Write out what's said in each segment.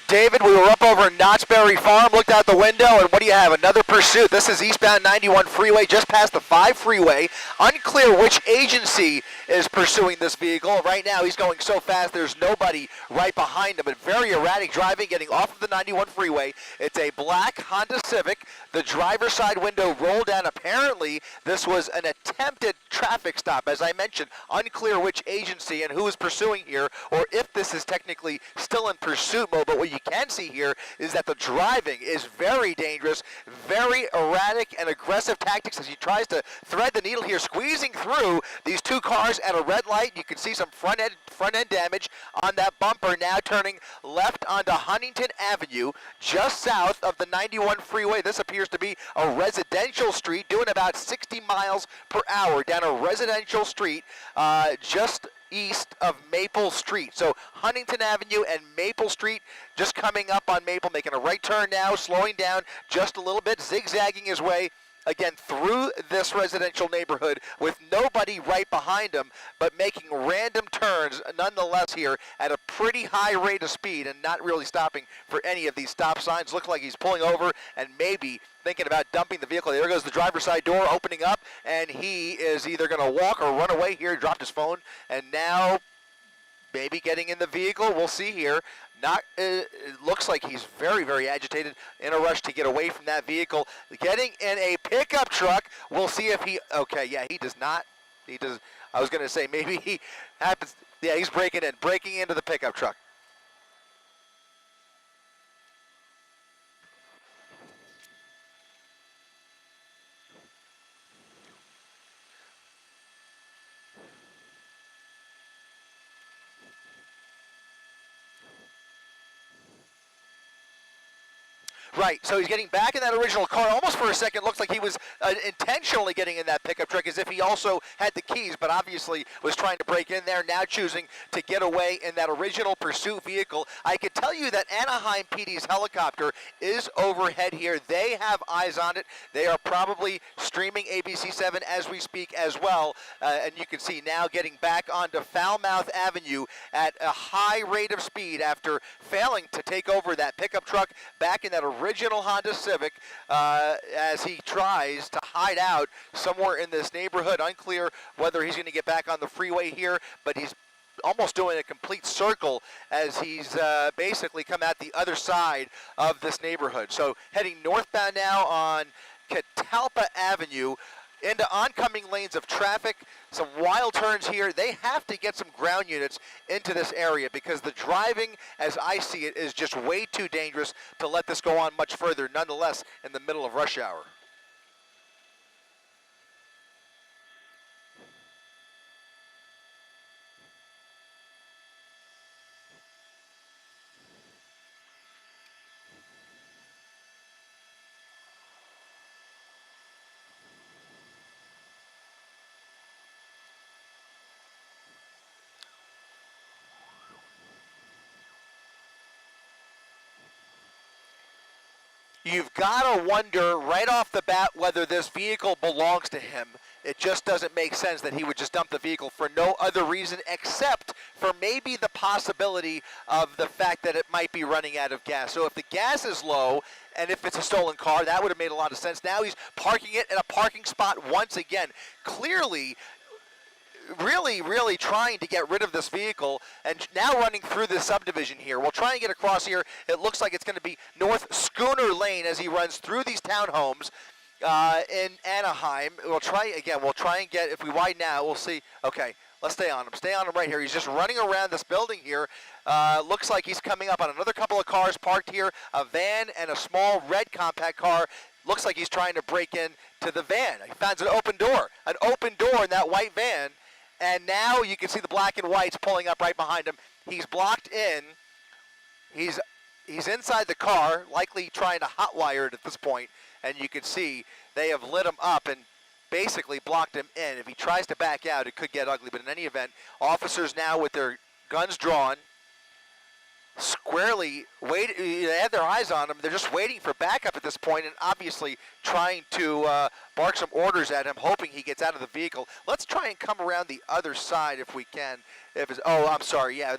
David, we were up over Knott's Berry Farm, looked out the window, and what do you have? Another pursuit. This is eastbound 91 freeway, just past the 5 freeway. Unclear which agency is pursuing this vehicle. Right now, he's going so fast, there's nobody right behind him, but very erratic driving, getting off of the 91 freeway. It's a black Honda Civic. The driver's side window rolled down. Apparently, this was an attempted traffic stop. As I mentioned, unclear which agency and who is pursuing here, or if this is technically still in pursuit mode, but what you can see here is that the driving is very dangerous, very erratic and aggressive tactics as he tries to thread the needle here, squeezing through these two cars at a red light. You can see some front end damage on that bumper, now turning left onto Huntington Avenue, just south of the 91 freeway. This appears to be a residential street, doing about 60 miles per hour down a residential street just east of Maple Street. So Huntington Avenue and Maple Street, just coming up on Maple, making a right turn now, slowing down just a little bit, zigzagging his way again through this residential neighborhood with nobody right behind him, but making random turns nonetheless here at a pretty high rate of speed and not really stopping for any of these stop signs. Looks like he's pulling over and maybe thinking about dumping the vehicle. There goes the driver's side door opening up, and he is either going to walk or run away here. He dropped his phone, and now maybe getting in the vehicle. We'll see here. It looks like he's very, very agitated, in a rush to get away from that vehicle. Getting in a pickup truck. We'll see if he, okay, yeah, he does not. He does. I was going to say maybe he happens. Yeah, he's breaking into the pickup truck. Right, so he's getting back in that original car. Almost for a second looked like he was intentionally getting in that pickup truck as if he also had the keys, but obviously was trying to break in there, now choosing to get away in that original pursuit vehicle. I could tell you that Anaheim PD's helicopter is overhead here. They have eyes on it. They are probably streaming ABC7 as we speak as well, and you can see now getting back onto Falmouth Avenue at a high rate of speed after failing to take over that pickup truck back in that original Honda Civic as he tries to hide out somewhere in this neighborhood. Unclear whether he's going to get back on the freeway here, but he's almost doing a complete circle as he's basically come out the other side of this neighborhood. So heading northbound now on Catalpa Avenue into oncoming lanes of traffic. Some wild turns here. They have to get some ground units into this area because the driving, as I see it, is just way too dangerous to let this go on much further, nonetheless, in the middle of rush hour. You've got to wonder right off the bat whether this vehicle belongs to him. It just doesn't make sense that he would just dump the vehicle for no other reason except for maybe the possibility of the fact that it might be running out of gas. So if the gas is low and if it's a stolen car, that would have made a lot of sense. Now he's parking it in a parking spot once again. Clearly, really trying to get rid of this vehicle and now running through this subdivision here. We'll try and get across here. It looks like it's going to be North Schooner Lane as he runs through these townhomes in Anaheim. We'll try and get, if we widen now, we'll see. Okay, let's stay on him. Stay on him right here. He's just running around this building here. Looks like he's coming up on another couple of cars parked here, a van and a small red compact car. Looks like he's trying to break in to the van. He finds an open door in that white van. And now you can see the black and whites pulling up right behind him. He's blocked in. He's inside the car, likely trying to hotwire it at this point. And you can see they have lit him up and basically blocked him in. If he tries to back out, it could get ugly. But in any event, officers now with their guns drawn squarely they have their eyes on him. They're just waiting for backup at this point, and obviously trying to bark some orders at him, hoping he gets out of the vehicle. Let's try and come around the other side if we can. Oh, I'm sorry. Yeah,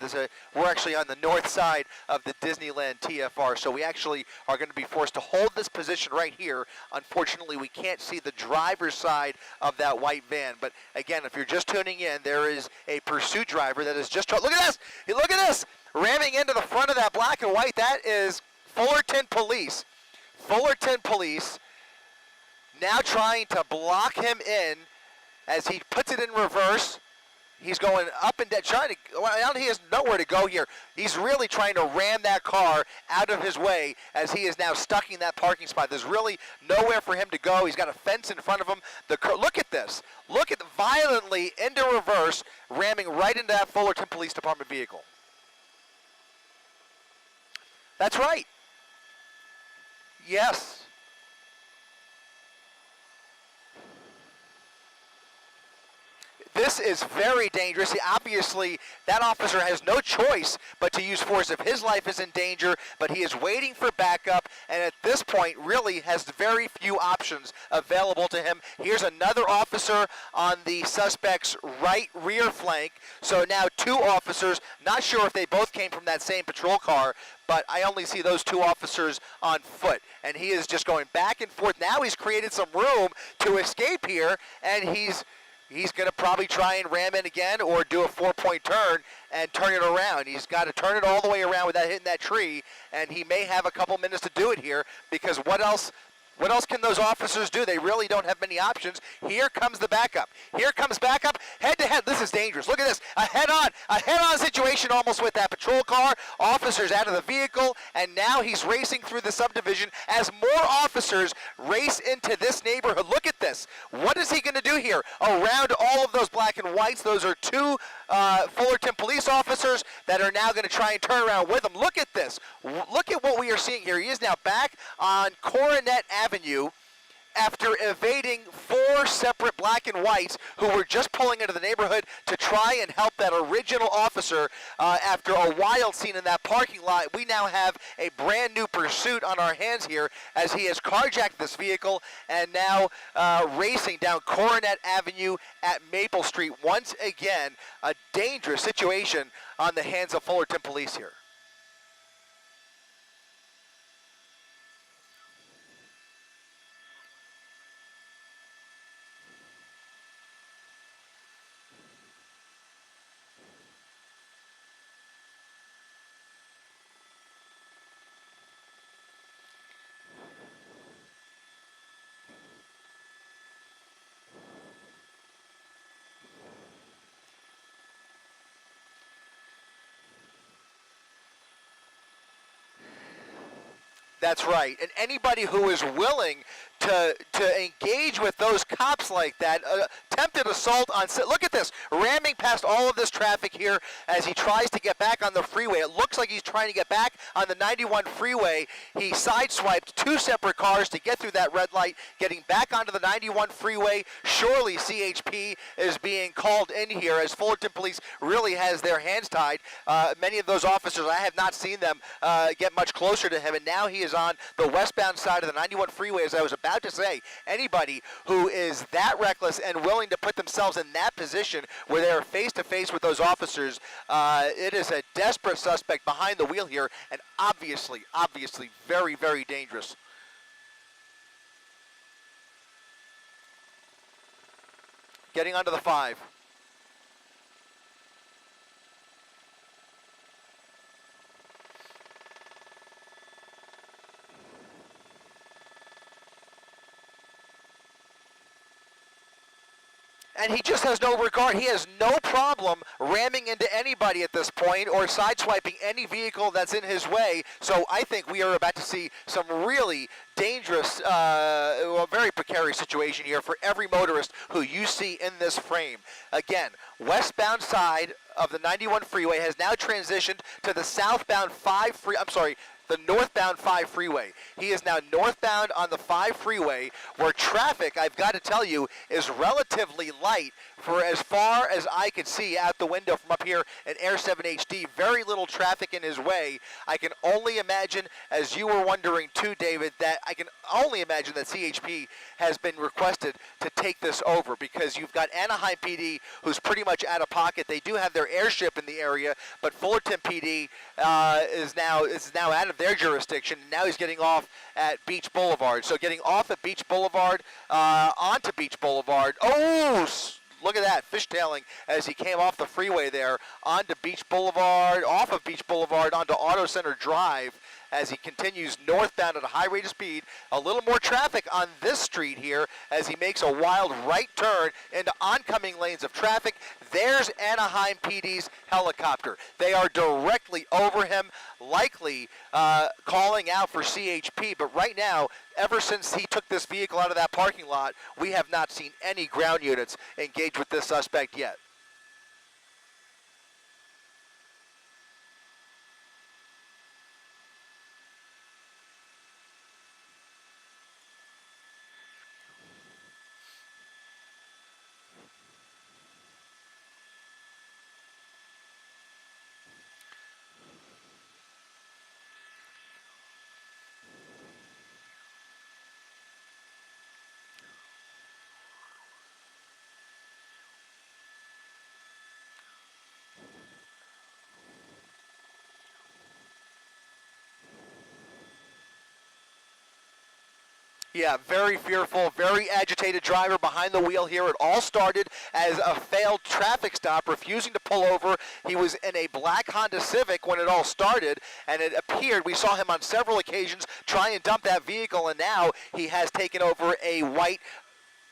we're actually on the north side of the Disneyland TFR, so we actually are going to be forced to hold this position right here. Unfortunately, we can't see the driver's side of that white van. But again, if you're just tuning in, there is a pursuit driver that is just look at this! Look at this! Ramming into the front of that black and white. That is Fullerton Police. Fullerton Police now trying to block him in as he puts it in reverse. He's going up and down, he has nowhere to go here. He's really trying to ram that car out of his way as he is now stuck in that parking spot. There's really nowhere for him to go. He's got a fence in front of him. Look at this. Look at violently into reverse, ramming right into that Fullerton Police Department vehicle. That's right. Yes. This is very dangerous. Obviously, that officer has no choice but to use force if his life is in danger, but he is waiting for backup, and at this point really has very few options available to him. Here's another officer on the suspect's right rear flank. So now two officers, not sure if they both came from that same patrol car, but I only see those two officers on foot, and he is just going back and forth. Now he's created some room to escape here, and he's going to probably try and ram in again or do a 4-point turn and turn it around. He's got to turn it all the way around without hitting that tree, and he may have a couple minutes to do it here, because what else can those officers do? They really don't have many options. Here comes the backup. Here comes backup, head-to-head. This is dangerous. Look at this. A head-on situation almost with that patrol car. Officers out of the vehicle, and now he's racing through the subdivision as more officers race into this neighborhood. Look at this. What is he going to do here? Around all of those black and whites, those are two Fullerton police officers that are now going to try and turn around with him. Look at this. Look at what we are seeing here. He is now back on Coronet Avenue after evading four separate black and whites who were just pulling into the neighborhood to try and help that original officer after a wild scene in that parking lot. We now have a brand new pursuit on our hands here as he has carjacked this vehicle and now racing down Coronet Avenue at Maple Street. Once again, a dangerous situation on the hands of Fullerton Police here. That's right. And anybody who is willing to engage with those cops like that, attempted assault on, look at this, ramming past all of this traffic here as he tries to get back on the freeway. It looks like he's trying to get back on the 91 freeway. He sideswiped two separate cars to get through that red light, getting back onto the 91 freeway. Surely CHP is being called in here as Fullerton Police really has their hands tied. Many of those officers, I have not seen them get much closer to him, and now he is on the westbound side of the 91 freeway. As I was about to say, anybody who is that reckless and willing to put themselves in that position where they are face-to-face with those officers, it is a desperate suspect behind the wheel here, and obviously very, very dangerous. Getting onto the 5. And he just has no regard. He has no problem ramming into anybody at this point or sideswiping any vehicle that's in his way. So I think we are about to see some really dangerous, very precarious situation here for every motorist who you see in this frame. Again, westbound side of the 91 freeway has now transitioned to the southbound the northbound 5 freeway. He is now northbound on the 5 freeway, where traffic, I've got to tell you, is relatively light for as far as I could see out the window from up here in Air 7 HD. Very little traffic in his way. I can only imagine, as you were wondering too, David, that I can only imagine that CHP has been requested to take this over, because you've got Anaheim PD, who's pretty much out of pocket. They do have their airship in the area, but Fullerton PD is now out of their jurisdiction. Now he's getting off at Beach Boulevard. So getting off at Beach Boulevard, onto Beach Boulevard. Oh, look at that, fishtailing as he came off the freeway there onto Beach Boulevard, off of Beach Boulevard onto Auto Center Drive, as he continues northbound at a high rate of speed. A little more traffic on this street here as he makes a wild right turn into oncoming lanes of traffic. There's Anaheim PD's helicopter. They are directly over him, likely calling out for CHP. But right now, ever since he took this vehicle out of that parking lot, we have not seen any ground units engage with this suspect yet. Yeah, very fearful, very agitated driver behind the wheel here. It all started as a failed traffic stop, refusing to pull over. He was in a black Honda Civic when it all started, and it appeared, we saw him on several occasions try and dump that vehicle, and now he has taken over a white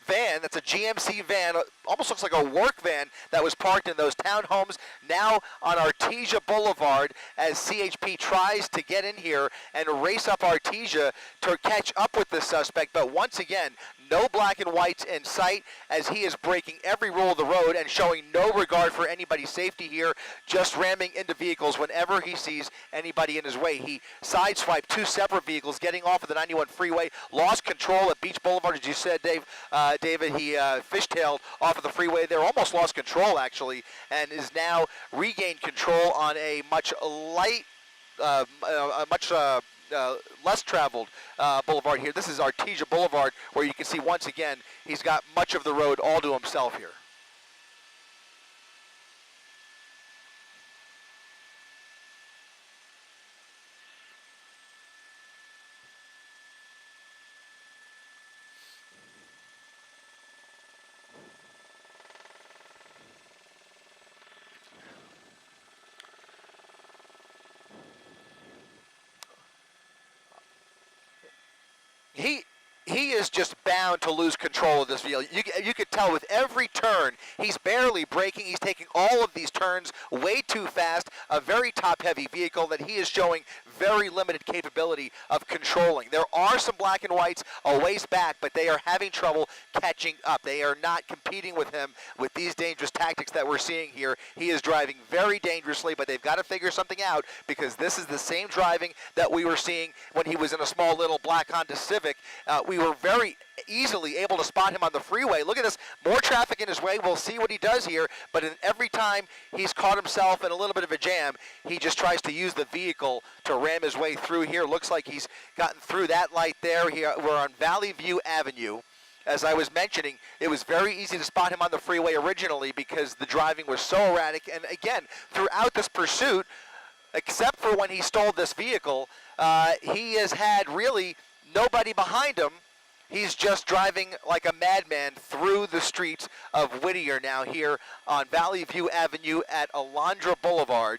van. That's a GMC van, almost looks like a work van that was parked in those townhomes, now on Artesia Boulevard, as CHP tries to get in here and race up Artesia to catch up with the suspect. But once again, no black and whites in sight, as he is breaking every rule of the road and showing no regard for anybody's safety here, just ramming into vehicles whenever he sees anybody in his way. He sideswiped two separate vehicles getting off of the 91 freeway, lost control at Beach Boulevard, as you said, David. He fishtailed off of the freeway there, almost lost control actually, and is now regained control on a much less traveled boulevard here. This is Artesia Boulevard, where you can see once again he's got much of the road all to himself here. He is just bound to lose control of this vehicle. You could tell with every turn, he's barely braking. He's taking all of these turns way too fast. A very top-heavy vehicle that he is showing very limited capability of controlling. There are some black and whites a ways back, but they are having trouble catching up. They are not competing with him with these dangerous tactics that we're seeing here. He is driving very dangerously, but they've got to figure something out, because this is the same driving that we were seeing when he was in a small little black Honda Civic. We were very easily able to spot him on the freeway. Look at this, more traffic in his way. We'll see what he does here, but every time he's caught himself in a little bit of a jam, he just tries to use the vehicle to ram his way through here. Looks like he's gotten through that light there. Here we're on Valley View Avenue. As I was mentioning, it was very easy to spot him on the freeway originally because the driving was so erratic. And again, throughout this pursuit, except for when he stole this vehicle, he has had really nobody behind him. He's just driving like a madman through the streets of Whittier now here on Valley View Avenue at Alondra Boulevard.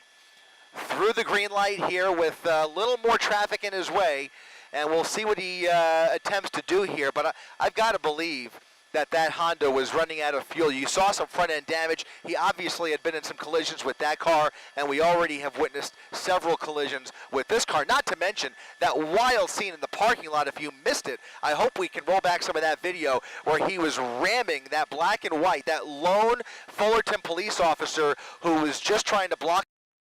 Through the green light here with a little more traffic in his way, and we'll see what he attempts to do here. But I've got to believe that Honda was running out of fuel. You saw some front-end damage. He obviously had been in some collisions with that car, and we already have witnessed several collisions with this car, not to mention that wild scene in the parking lot. If you missed it, I hope we can roll back some of that video where he was ramming that black and white, that lone Fullerton police officer who was just trying to block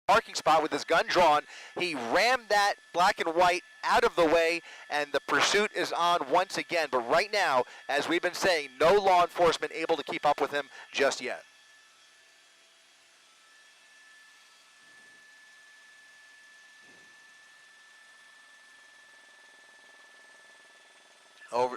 parking spot with his gun drawn. He rammed that black and white out of the way, and the pursuit is on once again. But right now, as we've been saying, no law enforcement able to keep up with him just yet. Over.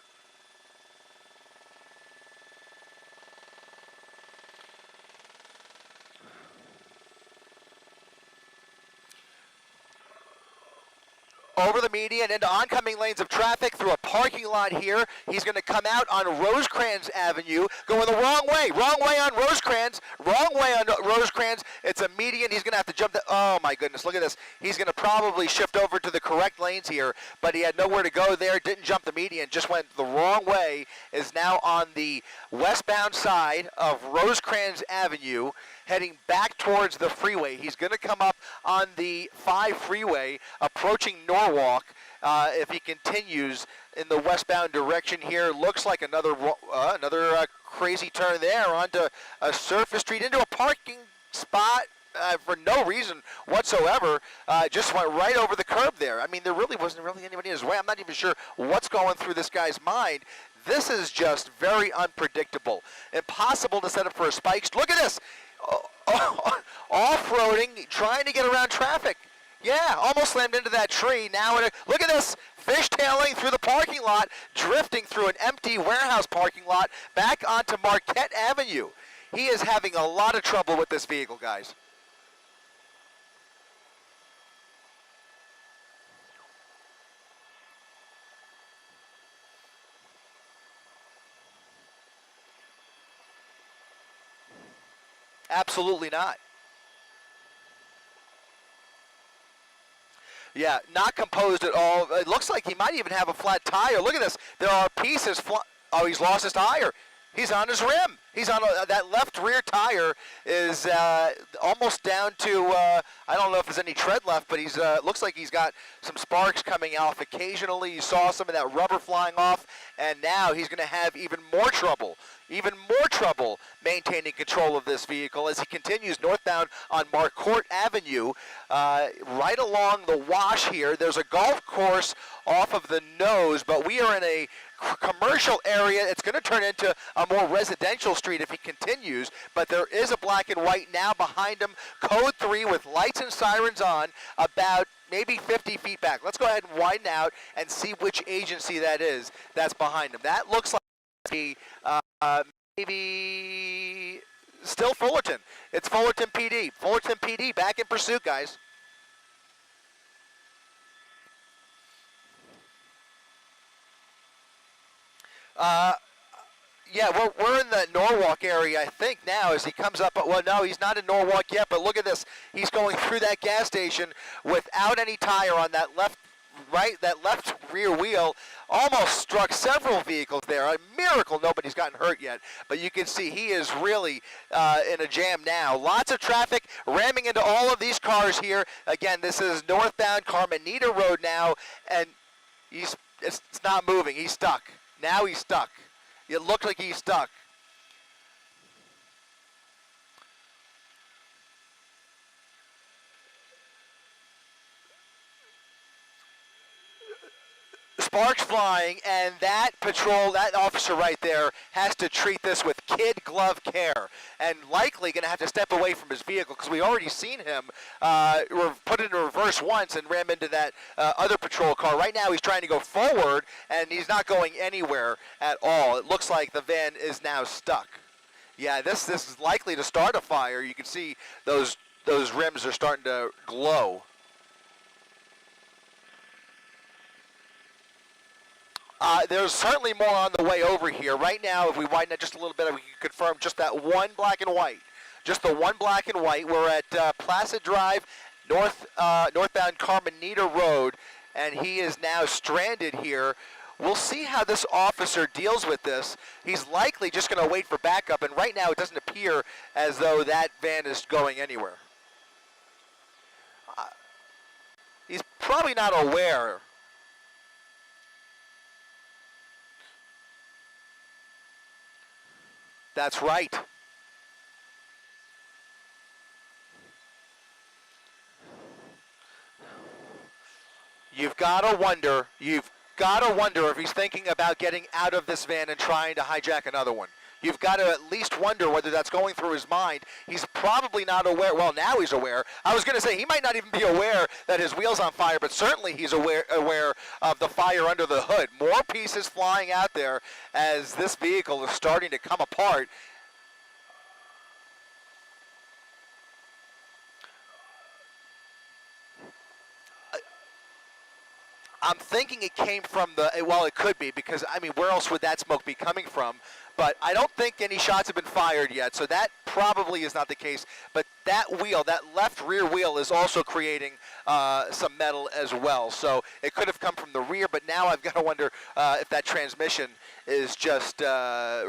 Over the median into oncoming lanes of traffic through a parking lot here. He's going to come out on Rosecrans Avenue, going the wrong way on Rosecrans, wrong way on Rosecrans. It's a median. He's going to have to jump the, oh my goodness, look at this. He's going to probably shift over to the correct lanes here, but he had nowhere to go there, didn't jump the median, just went the wrong way, is now on the westbound side of Rosecrans Avenue, heading back towards the freeway. He's going to come up on the 5 freeway, approaching Norwalk. If he continues in the westbound direction here, looks like another crazy turn there onto a surface street, into a parking spot for no reason whatsoever. Just went right over the curb there. I mean, there really wasn't anybody in his way. I'm not even sure what's going through this guy's mind. This is just very unpredictable. Impossible to set up for a spike. Look at this. Off-roading, trying to get around traffic. Yeah, almost slammed into that tree. Now, look at this, fishtailing through the parking lot, drifting through an empty warehouse parking lot, back onto Marquette Avenue. He is having a lot of trouble with this vehicle, guys. Absolutely not. Yeah, not composed at all. It looks like he might even have a flat tire. Look at this. There are pieces. Oh, he's lost his tire. He's on his rim. He's on that left rear tire is almost down to, I don't know if there's any tread left, but he's looks like he's got some sparks coming off occasionally. You saw some of that rubber flying off, and now he's going to have even more trouble maintaining control of this vehicle as he continues northbound on Marquette Avenue. Right along the wash here, there's a golf course off of the nose, but we are in a commercial area. It's going to turn into a more residential street if he continues, but there is a black and white now behind him, code 3 with lights and sirens on, about maybe 50 feet back. Let's go ahead and widen out and see which agency that is that's behind him. That looks like maybe still Fullerton. It's Fullerton PD. Fullerton PD back in pursuit, guys. Yeah, we're in the Norwalk area, I think, now as he comes up. Well, no, he's not in Norwalk yet, but look at this. He's going through that gas station without any tire on that left rear wheel. Almost struck several vehicles there. A miracle nobody's gotten hurt yet, but you can see he is really in a jam now. Lots of traffic ramming into all of these cars here. Again, this is northbound Carmenita Road now, and it's not moving. He's stuck. Now he's stuck. It looked like he's stuck. Sparks flying, and that officer right there has to treat this with kid glove care, and likely going to have to step away from his vehicle because we already seen him put it in reverse once and ram into that other patrol car. Right now he's trying to go forward, and he's not going anywhere at all. It looks like the van is now stuck. Yeah, this is likely to start a fire. You can see those rims are starting to glow. There's certainly more on the way over here. Right now, if we widen it just a little bit, we can confirm just that one black and white. Just the one black and white. We're at Placid Drive, northbound Carmenita Road, and he is now stranded here. We'll see how this officer deals with this. He's likely just going to wait for backup, and right now it doesn't appear as though that van is going anywhere. He's probably not aware. That's right. You've got to wonder if he's thinking about getting out of this van and trying to hijack another one. You've got to at least wonder whether that's going through his mind. He's probably not aware. Well, now he's aware. I was going to say he might not even be aware that his wheel's on fire, but certainly he's aware of the fire under the hood. More pieces flying out there as this vehicle is starting to come apart. I'm thinking it came from well, it could be, because, I mean, where else would that smoke be coming from? But I don't think any shots have been fired yet, so that probably is not the case. But that wheel, that left rear wheel, is also creating some metal as well. So it could have come from the rear, but now I've got to wonder if that transmission is just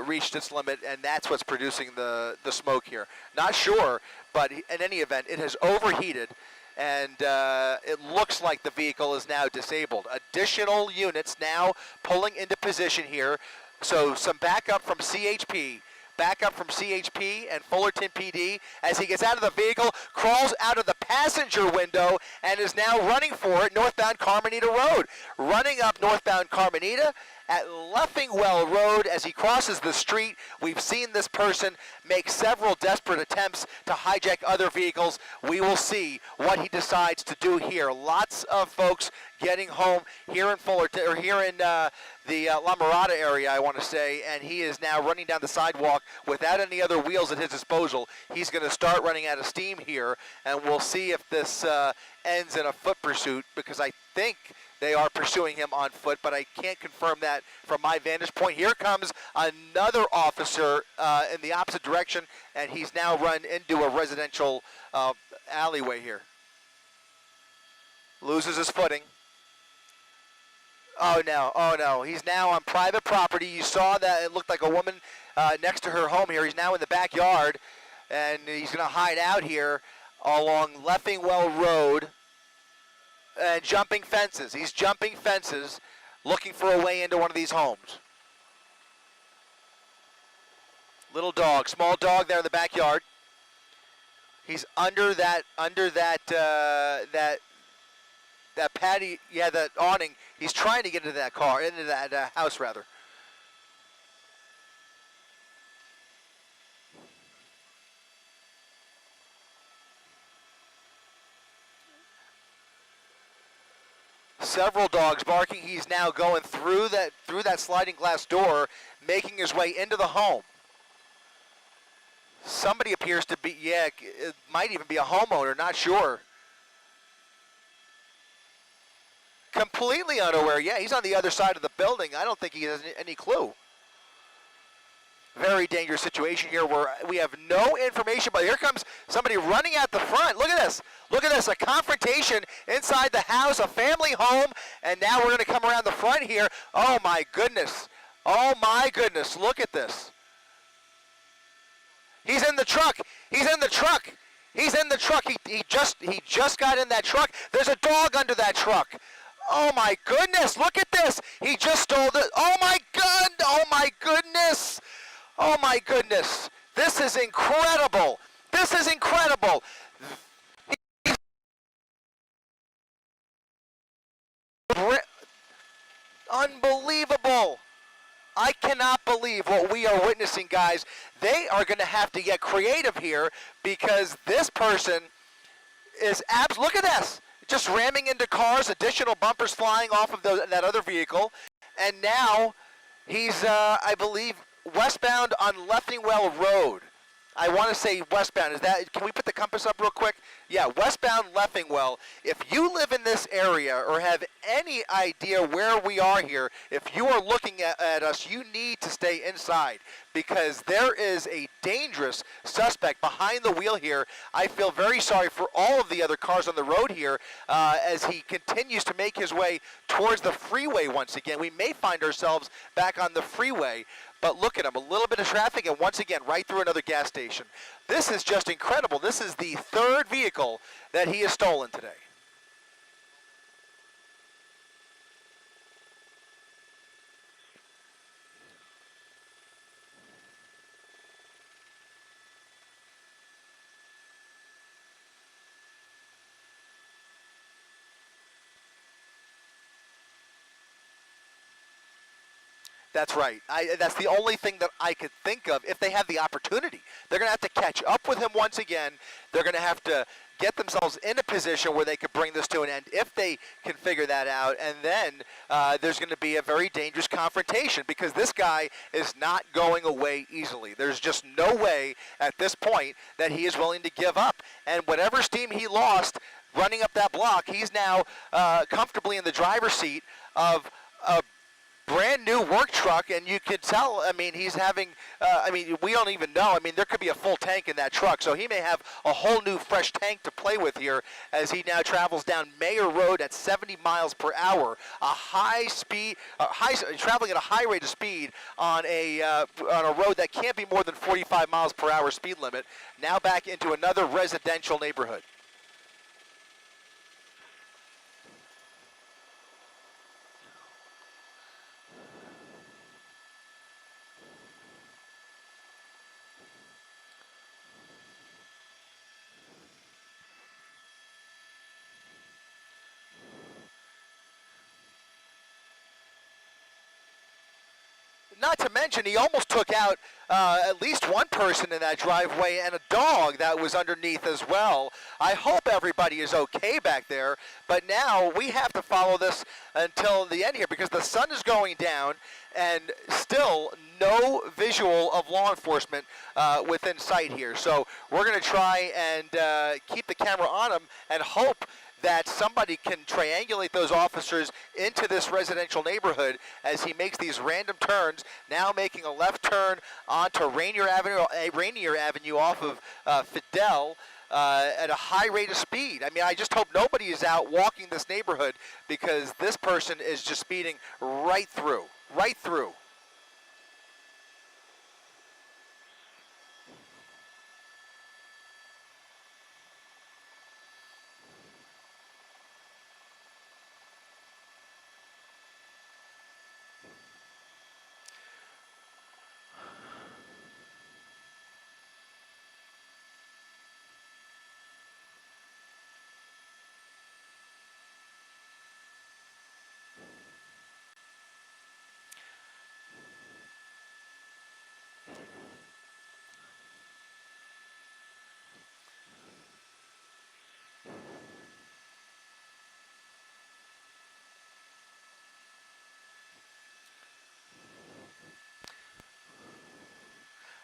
reached its limit, and that's what's producing the smoke here. Not sure, but in any event, it has overheated. And it looks like the vehicle is now disabled. Additional units now pulling into position here. So some backup from CHP. Backup from CHP and Fullerton PD as he gets out of the vehicle, crawls out of the passenger window, and is now running for it northbound Carmenita Road. Running up northbound Carmenita at Leffingwell Road as he crosses the street. We've seen this person make several desperate attempts to hijack other vehicles. We will see what he decides to do here. Lots of folks getting home here in Fullerton, or here in the La Mirada area, I want to say, and he is now running down the sidewalk without any other wheels at his disposal. He's going to start running out of steam here, and we'll see if this ends in a foot pursuit, because I think they are pursuing him on foot, but I can't confirm that from my vantage point. Here comes another officer in the opposite direction, and he's now run into a residential alleyway here. Loses his footing. Oh no, he's now on private property. You saw that it looked like a woman next to her home here. He's now in the backyard, and he's going to hide out here along Leffingwell Road and jumping fences. He's jumping fences, looking for a way into one of these homes. Little dog, small dog there in the backyard. He's under that patio, yeah, that awning. He's trying to get into that car, into that house rather. Several dogs barking. He's now going through that sliding glass door, making his way into the home. Somebody appears to be, yeah, it might even be a homeowner, not sure. Completely unaware. Yeah, he's on the other side of the building. I don't think he has any clue. Very dangerous situation here where we have no information, but here comes somebody running out the front. Look at this. Look at this. A confrontation inside the house, a family home, and now we're going to come around the front here. Oh, my goodness. Oh, my goodness. Look at this. He's in the truck. He's in the truck. He's in the truck. He just got in that truck. There's a dog under that truck. Oh my goodness, look at this. He just stole the, oh my God, oh my goodness. Oh my goodness. This is incredible. This is incredible. Unbelievable. I cannot believe what we are witnessing, guys. They are going to have to get creative here because this person is look at this. Just ramming into cars, additional bumpers flying off of that other vehicle. And now he's, I believe, westbound on Leffingwell Road. I want to say westbound. Is that? Can we put the compass up real quick? Yeah, westbound Leffingwell. If you live in this area or have any idea where we are here, if you are looking at us, you need to stay inside because there is a dangerous suspect behind the wheel here. I feel very sorry for all of the other cars on the road here as he continues to make his way towards the freeway once again. We may find ourselves back on the freeway. But look at him, a little bit of traffic, and once again, right through another gas station. This is just incredible. This is the third vehicle that he has stolen today. That's right. That's the only thing that I could think of if they have the opportunity. They're going to have to catch up with him once again. They're going to have to get themselves in a position where they could bring this to an end if they can figure that out. And then there's going to be a very dangerous confrontation because this guy is not going away easily. There's just no way at this point that he is willing to give up. And whatever steam he lost running up that block, he's now comfortably in the driver's seat of a brand new work truck, and you could tell, I mean, he's having, we don't even know. I mean, there could be a full tank in that truck, so he may have a whole new fresh tank to play with here as he now travels down Mayor Road at 70 miles per hour, a high speed, traveling at a high rate of speed on a road that can't be more than 45 miles per hour speed limit, now back into another residential neighborhood. Not to mention, he almost took out at least one person in that driveway and a dog that was underneath as well. I hope everybody is okay back there, but now we have to follow this until the end here because the sun is going down and still no visual of law enforcement within sight here. So we're going to try and keep the camera on him and hope that somebody can triangulate those officers into this residential neighborhood as he makes these random turns, now making a left turn onto Rainier Avenue off of Fidel at a high rate of speed. I mean, I just hope nobody is out walking this neighborhood because this person is just speeding right through.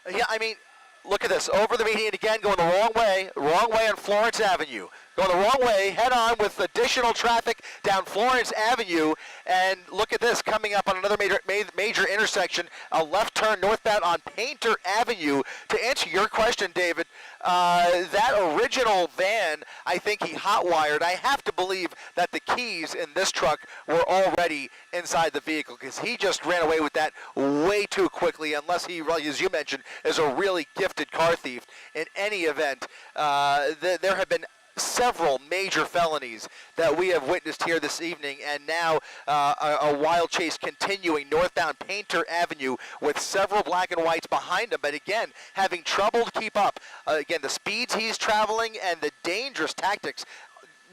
Yeah, I mean, look at this. Over the median again, going the wrong way on Florence Avenue. Going the wrong way, head on with additional traffic down Florence Avenue. And look at this, coming up on another major intersection, a left turn northbound on Painter Avenue. To answer your question, David, that original van, I think he hot-wired. I have to believe that the keys in this truck were already inside the vehicle because he just ran away with that way too quickly, unless he, as you mentioned, is a really gifted car thief. In any event, there have been several major felonies that we have witnessed here this evening, and now a wild chase continuing northbound Painter Avenue with several black and whites behind him, but again, having trouble to keep up. Again, the speeds he's traveling and the dangerous tactics.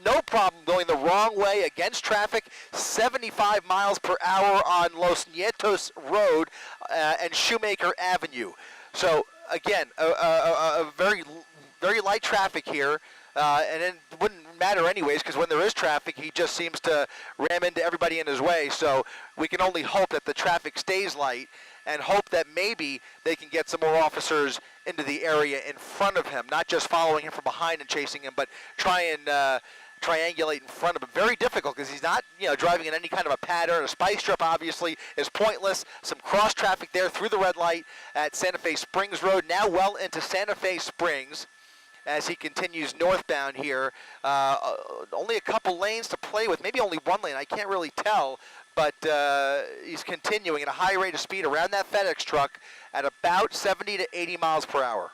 No problem going the wrong way against traffic, 75 miles per hour on Los Nietos Road and Shoemaker Avenue. So again, a very light traffic here. And it wouldn't matter anyways because when there is traffic, he just seems to ram into everybody in his way. So we can only hope that the traffic stays light and hope that maybe they can get some more officers into the area in front of him, not just following him from behind and chasing him, but try and triangulate in front of him. Very difficult because he's not, driving in any kind of a pattern. A spike strip obviously is pointless. Some cross traffic there through the red light at Santa Fe Springs Road, now well into Santa Fe Springs. As he continues northbound here. Only a couple lanes to play with, maybe only one lane, I can't really tell, but he's continuing at a high rate of speed around that FedEx truck at about 70 to 80 miles per hour.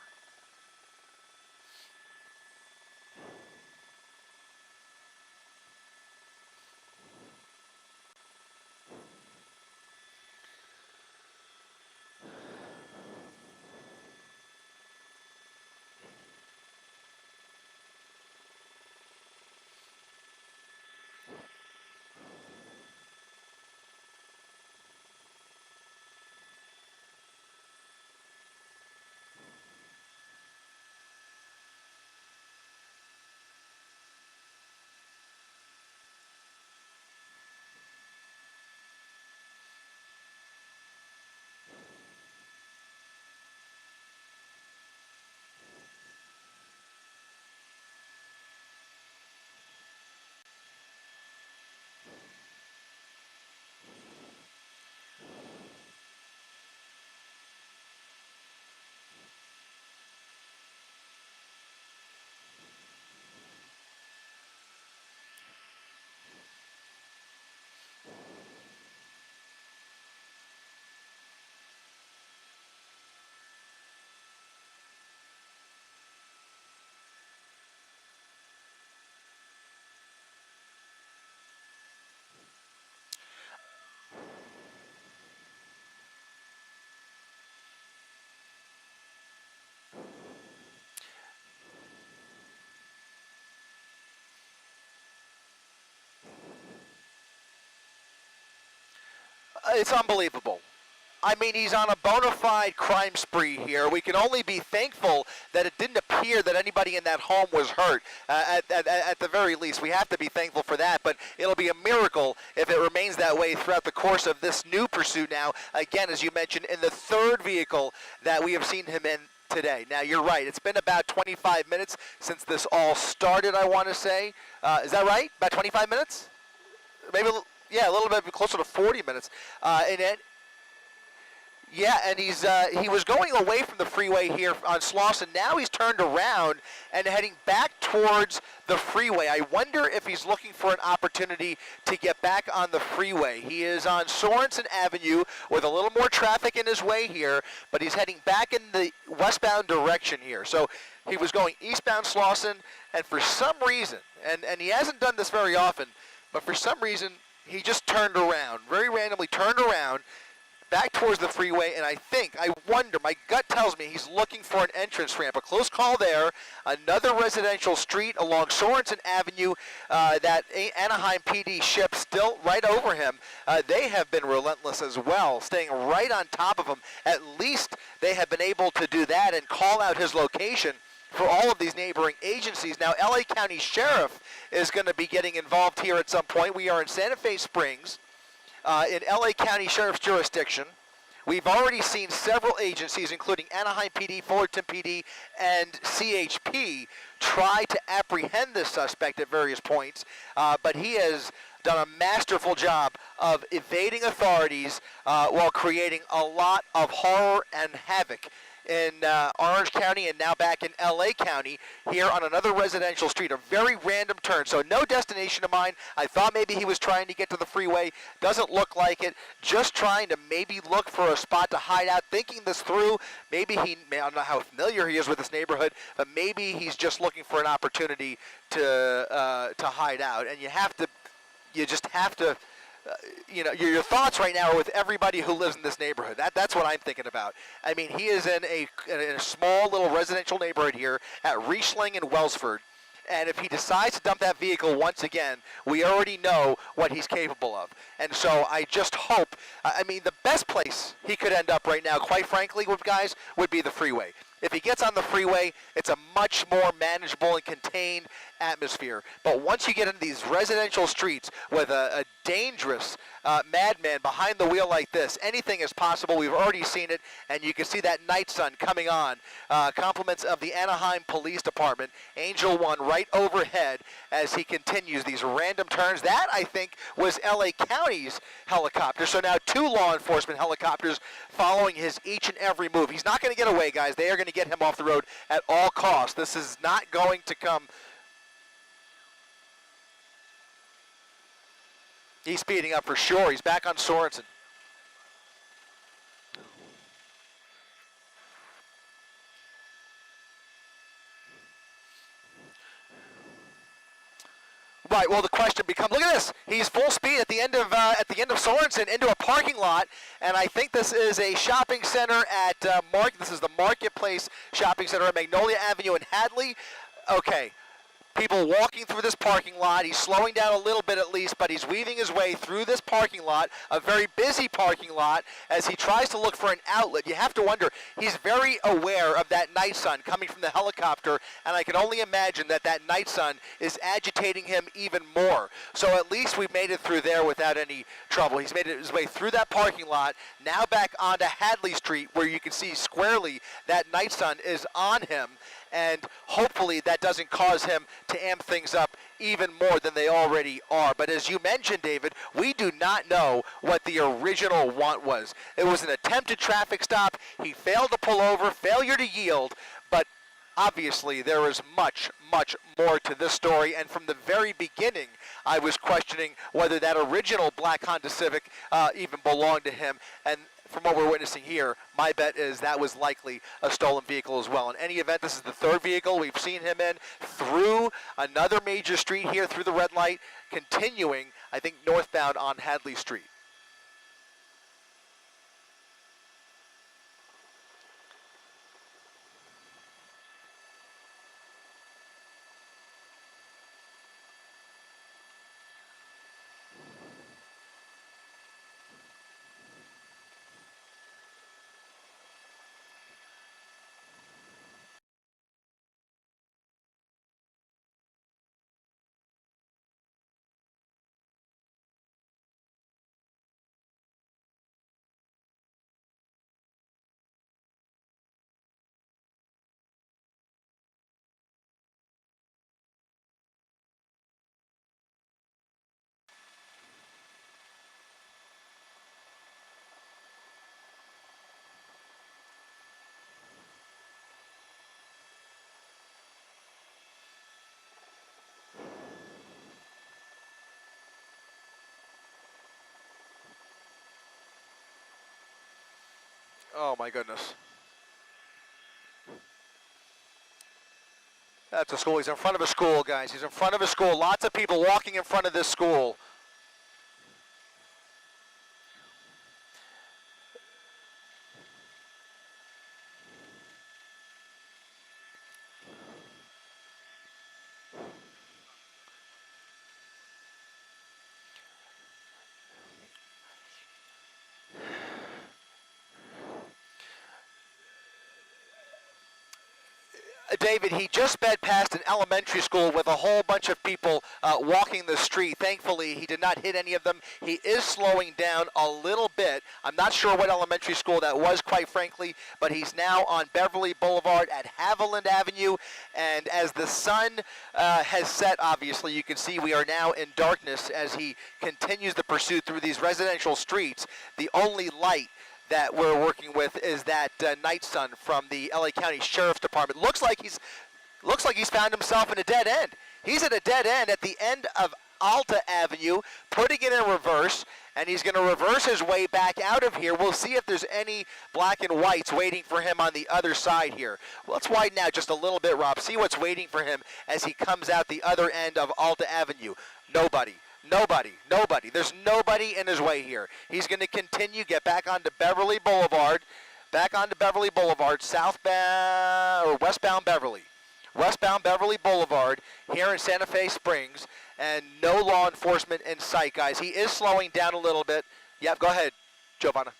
It's unbelievable. I mean, he's on a bona fide crime spree here. We can only be thankful that it didn't appear that anybody in that home was hurt. At the very least, we have to be thankful for that. But it'll be a miracle if it remains that way throughout the course of this new pursuit now. Again, as you mentioned, in the third vehicle that we have seen him in today. Now, you're right. It's been about 25 minutes since this all started, I want to say. Is that right? About 25 minutes? Maybe, yeah, a little bit closer to 40 minutes. Yeah, and he was going away from the freeway here on Slauson. Now he's turned around and heading back towards the freeway. I wonder if he's looking for an opportunity to get back on the freeway. He is on Sorensen Avenue with a little more traffic in his way here, but he's heading back in the westbound direction here. So he was going eastbound Slauson, and for some reason, and he hasn't done this very often, but for some reason he just turned around, very randomly turned around, back towards the freeway, and I wonder, my gut tells me he's looking for an entrance ramp. A close call there. Another residential street along Sorensen Avenue that Anaheim PD ship still right over him. They have been relentless as well, staying right on top of him. At least they have been able to do that and call out his location for all of these neighboring agencies. Now, LA County Sheriff is going to be getting involved here at some point. We are in Santa Fe Springs. In LA County Sheriff's jurisdiction. We've already seen several agencies, including Anaheim PD, Fullerton PD, and CHP, try to apprehend this suspect at various points, but he has done a masterful job of evading authorities while creating a lot of horror and havoc in Orange County and now back in LA County here on another residential street. A very random turn, so no destination of mine. I thought maybe he was trying to get to the freeway. Doesn't look like it. Just trying to maybe look for a spot to hide out, thinking this through. Maybe I don't know how familiar he is with this neighborhood, but maybe he's just looking for an opportunity to hide out. And you just have to your thoughts right now are with everybody who lives in this neighborhood. That's what I'm thinking about. I mean, he is in a small little residential neighborhood here at Riesling and Wellsford. And if he decides to dump that vehicle once again, we already know what he's capable of. And so I just hope, the best place he could end up right now, quite frankly, guys, would be the freeway. If he gets on the freeway, it's a much more manageable and contained atmosphere. But once you get into these residential streets with a dangerous madman behind the wheel like this, anything is possible. We've already seen it, and you can see that night sun coming on. Compliments of the Anaheim Police Department. Angel One right overhead as he continues these random turns. That, I think, was LA County's helicopter. So now 2 law enforcement helicopters following his each and every move. He's not going to get away, guys. They are going to get him off the road at all costs. This is not going to come. He's speeding up for sure. He's back on Sorensen. Right. Well, the question becomes: look at this. He's full speed at the end of Sorensen into a parking lot, and I think this is a shopping center at This is the Marketplace Shopping Center at Magnolia Avenue in Hadley. Okay. People walking through this parking lot. He's slowing down a little bit at least, but he's weaving his way through this parking lot, a very busy parking lot, as he tries to look for an outlet. You have to wonder, he's very aware of that night sun coming from the helicopter, and I can only imagine that night sun is agitating him even more. So at least we've made it through there without any trouble. He's made his way through that parking lot, now back onto Hadley Street, where you can see squarely that night sun is on him. And hopefully that doesn't cause him to amp things up even more than they already are. But as you mentioned, David, we do not know what the original want was. It was an attempted traffic stop. He failed to pull over, failure to yield, but obviously there is much, much more to this story. And from the very beginning, I was questioning whether that original black Honda Civic even belonged to him. And from what we're witnessing here, my bet is that was likely a stolen vehicle as well. In any event, this is the third vehicle we've seen him in through another major street here, through the red light, continuing, I think, northbound on Hadley Street. Oh my goodness. That's a school. He's in front of a school, guys. He's in front of a school. Lots of people walking in front of this school. David, he just sped past an elementary school with a whole bunch of people walking the street. Thankfully, he did not hit any of them. He is slowing down a little bit. I'm not sure what elementary school that was, quite frankly, but he's now on Beverly Boulevard at Haviland Avenue. And as the sun has set, obviously, you can see we are now in darkness as he continues the pursuit through these residential streets. The only light that we're working with is that night sun from the LA County Sheriff's Department. Looks like he's found himself in a dead end. He's at a dead end at the end of Alta Avenue, putting it in reverse, and he's going to reverse his way back out of here. We'll see if there's any black and whites waiting for him on the other side here. Well, let's widen out just a little bit, Rob. See what's waiting for him as he comes out the other end of Alta Avenue. Nobody. Nobody. There's nobody in his way here. He's going to continue, get back onto Beverly Boulevard, southbound or westbound Beverly Boulevard here in Santa Fe Springs, and no law enforcement in sight, guys. He is slowing down a little bit. Yep, go ahead, Giovanna.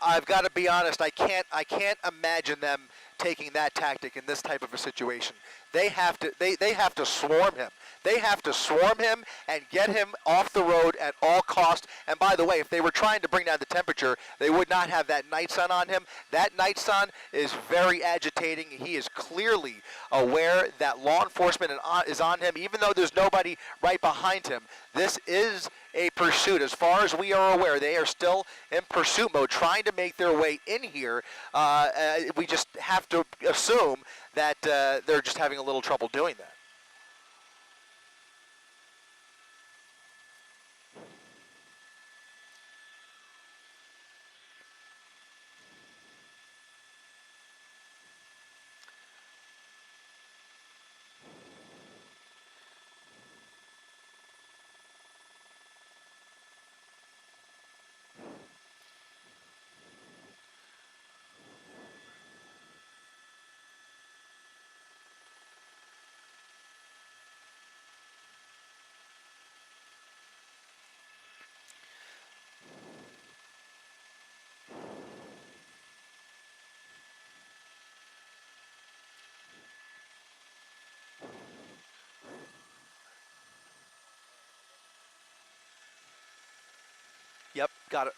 I've got to be honest. I can't imagine them taking that tactic in this type of a situation. They have to swarm him. They have to swarm him and get him off the road at all costs. And by the way, if they were trying to bring down the temperature, they would not have that night sun on him. That night sun is very agitating. He is clearly aware that law enforcement is on him, even though there's nobody right behind him. This is a pursuit. As far as we are aware, they are still in pursuit mode, trying to make their way in here. We just have to assume that they're just having a little trouble doing that. Yep, got it.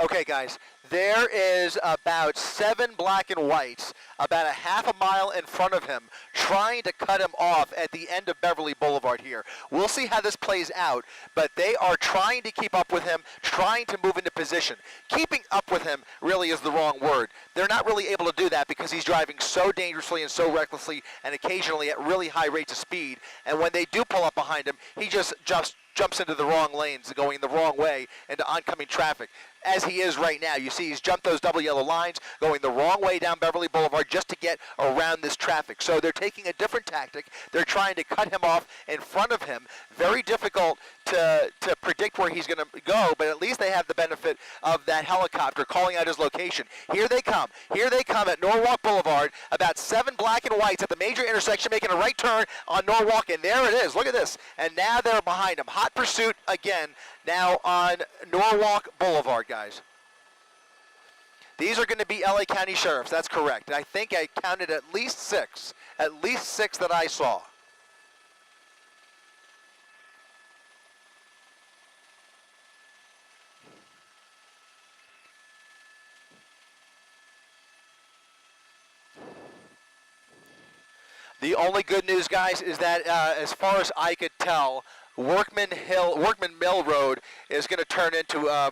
Okay, guys, there is about 7 black and whites about a half a mile in front of him trying to cut him off at the end of Beverly Boulevard here. We'll see how this plays out, but they are trying to keep up with him, trying to move into position. Keeping up with him really is the wrong word. They're not really able to do that because he's driving so dangerously and so recklessly and occasionally at really high rates of speed. And when they do pull up behind him, he just jumps into the wrong lanes, going the wrong way into oncoming traffic. As he is right now, you see he's jumped those double yellow lines, going the wrong way down Beverly Boulevard just to get around this traffic. So they're taking a different tactic. They're trying to cut him off in front of him. Very difficult to predict where he's going to go, but at least they have the benefit of that helicopter calling out his location. Here they come. Here they come at Norwalk Boulevard. About 7 black and whites at the major intersection, making a right turn on Norwalk, and there it is. Look at this. And now they're behind him. Hot pursuit again now on Norwalk Boulevard, guys. These are going to be LA County Sheriffs. That's correct. I think I counted at least 6. At least 6 that I saw. The only good news, guys, is that as far as I could tell, Workman Mill Road is going to turn into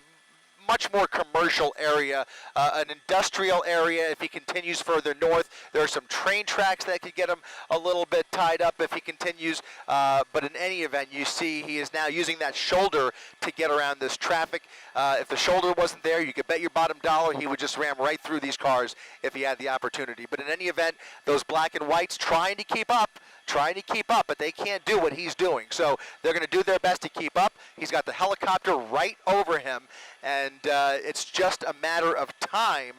much more commercial area, an industrial area. If he continues further north, there are some train tracks that could get him a little bit tied up if he continues. But in any event, you see he is now using that shoulder to get around this traffic. If the shoulder wasn't there, you could bet your bottom dollar he would just ram right through these cars if he had the opportunity. But in any event, those black and whites trying to keep up, but they can't do what he's doing. So they're going to do their best to keep up. He's got the helicopter right over him, and it's just a matter of time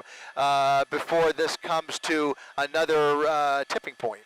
before this comes to another tipping point.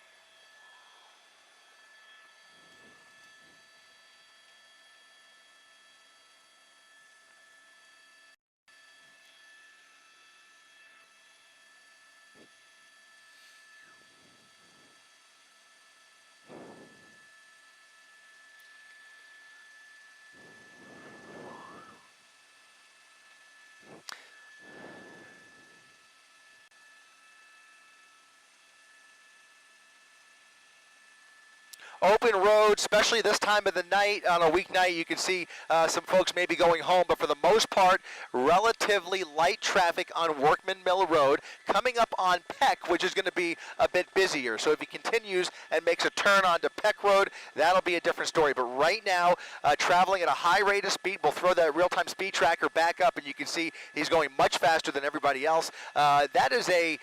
Open road, especially this time of the night. On a weeknight, you can see some folks maybe going home, but for the most part, relatively light traffic on Workman Mill Road. Coming up on Peck, which is going to be a bit busier. So if he continues and makes a turn onto Peck Road, that'll be a different story. But right now, traveling at a high rate of speed, we'll throw that real-time speed tracker back up, and you can see he's going much faster than everybody else. That is a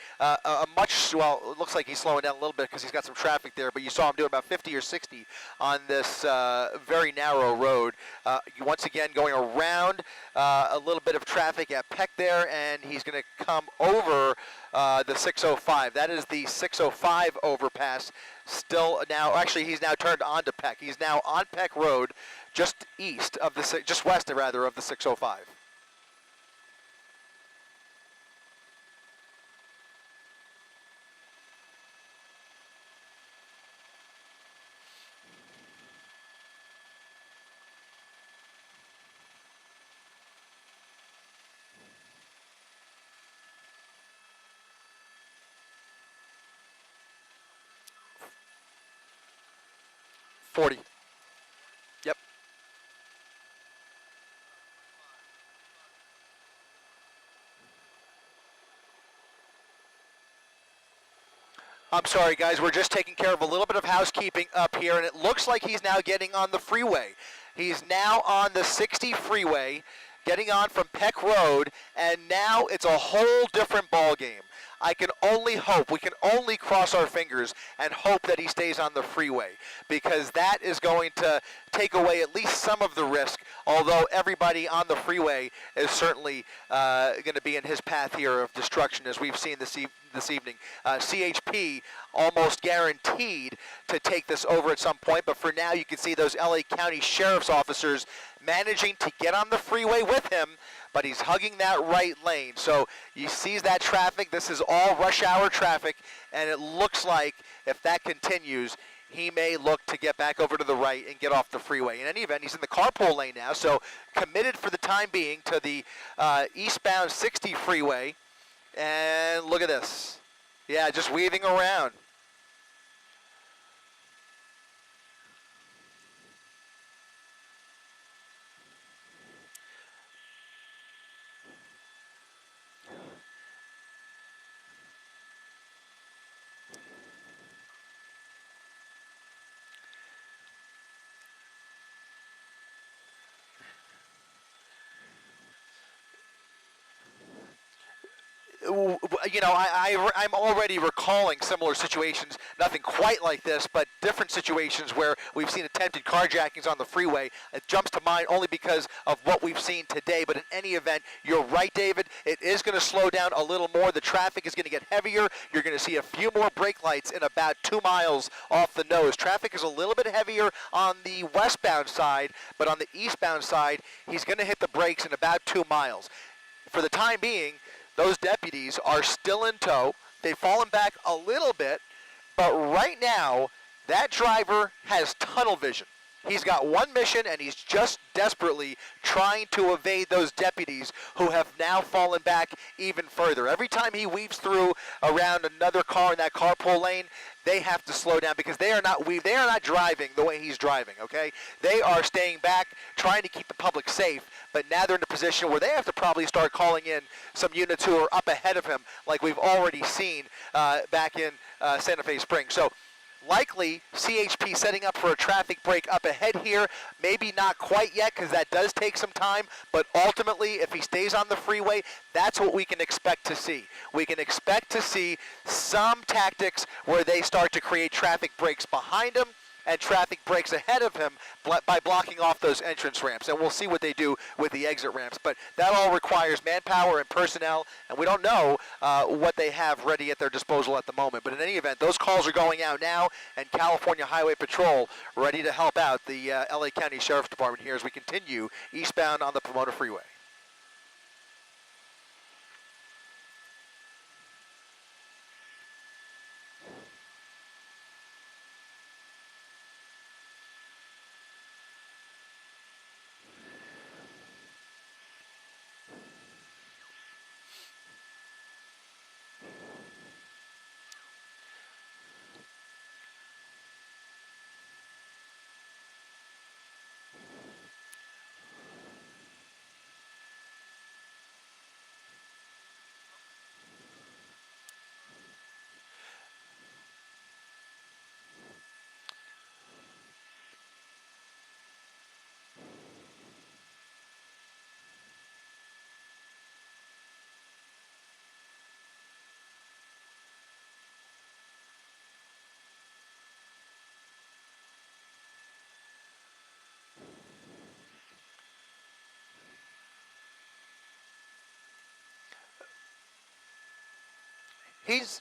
much, well, it looks like he's slowing down a little bit because he's got some traffic there, but you saw him doing about 50 or 60 on this very narrow road. Once again, going around a little bit of traffic at Peck there, and he's going to come over the 605. That is the 605 overpass. Still now, actually, he's now turned onto Peck. He's now on Peck Road, just east of the, just west rather of the 605. Yep. I'm sorry, guys. We're just taking care of a little bit of housekeeping up here, and it looks like he's now getting on the freeway. He's now on the 60 freeway, getting on from Peck Road, and now it's a whole different ball game. I can only hope, we can only cross our fingers and hope that he stays on the freeway, because that is going to take away at least some of the risk, although everybody on the freeway is certainly going to be in his path here of destruction, as we've seen this evening. CHP almost guaranteed to take this over at some point, but for now you can see those LA County Sheriff's officers managing to get on the freeway with him, but he's hugging that right lane. So he sees that traffic. This is all rush hour traffic, and it looks like if that continues, he may look to get back over to the right and get off the freeway. In any event, he's in the carpool lane now, so committed for the time being to the eastbound 60 freeway. And look at this. Yeah, just weaving around. You know, I'm already recalling similar situations, nothing quite like this, but different situations where we've seen attempted carjackings on the freeway. It jumps to mind only because of what we've seen today, but in any event, you're right, David. It is going to slow down a little more. The traffic is going to get heavier. You're going to see a few more brake lights in about 2 miles off the nose. Traffic is a little bit heavier on the westbound side, but on the eastbound side, he's going to hit the brakes in about 2 miles. For the time being, those deputies are still in tow. They've fallen back a little bit, but right now, that driver has tunnel vision. He's got one mission, and he's just desperately trying to evade those deputies who have now fallen back even further. Every time he weaves through around another car in that carpool lane, they have to slow down because they are not driving the way he's driving, okay? They are staying back, trying to keep the public safe, but now they're in a position where they have to probably start calling in some units who are up ahead of him, like we've already seen back in Santa Fe Springs. So likely CHP setting up for a traffic break up ahead here. Maybe not quite yet because that does take some time, but ultimately if he stays on the freeway, that's what we can expect to see. We can expect to see some tactics where they start to create traffic breaks behind him and traffic breaks ahead of him by blocking off those entrance ramps. And we'll see what they do with the exit ramps. But that all requires manpower and personnel, and we don't know what they have ready at their disposal at the moment. But in any event, those calls are going out now, and California Highway Patrol ready to help out the LA County Sheriff's Department here as we continue eastbound on the Pomona Freeway. He's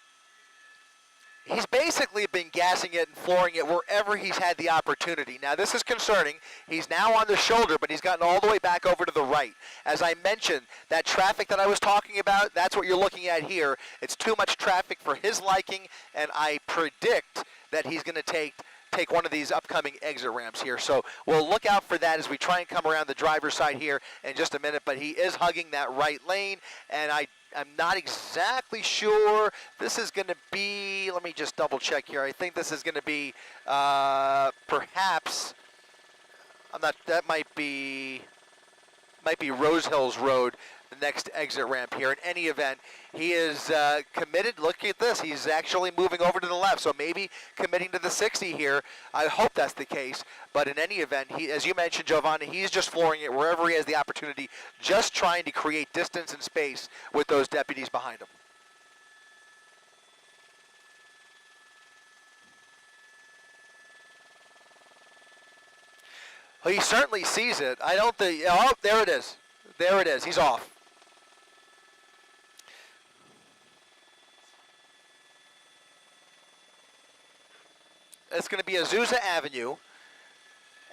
basically been gassing it and flooring it wherever he's had the opportunity. Now, this is concerning. He's now on the shoulder, but he's gotten all the way back over to the right. As I mentioned, that traffic that I was talking about, that's what you're looking at here. It's too much traffic for his liking, and I predict that he's going to take one of these upcoming exit ramps here. So we'll look out for that as we try and come around the driver's side here in just a minute. But he is hugging that right lane, and I'm not exactly sure. This is going to be, let me just double check here. I think this is going to be perhaps, that might be Rose Hills Road, the next exit ramp here. In any event, he is committed. Look at this. He's actually moving over to the left, so maybe committing to the 60 here. I hope that's the case. But in any event, he, as you mentioned, Giovanni, he's just flooring it wherever he has the opportunity, just trying to create distance and space with those deputies behind him. Well, he certainly sees it. I don't think, oh, there it is. There it is. He's off. It's going to be Azusa Avenue,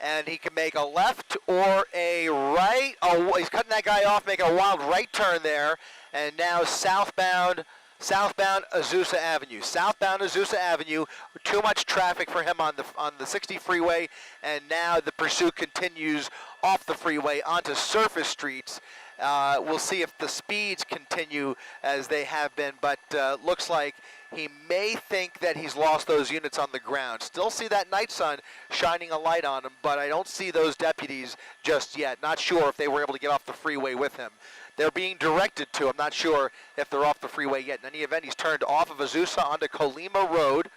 and he can make a left or a right. Oh, he's cutting that guy off, making a wild right turn there, and now southbound Azusa Avenue. Southbound Azusa Avenue, too much traffic for him on the 60 freeway, and now the pursuit continues off the freeway onto surface streets. We'll see if the speeds continue as they have been, but looks like he may think that he's lost those units on the ground. Still see that night sun shining a light on him, but I don't see those deputies just yet. Not sure if they were able to get off the freeway with him. They're being directed to. I'm not sure if they're off the freeway yet. In any event, he's turned off of Azusa onto Colima Road.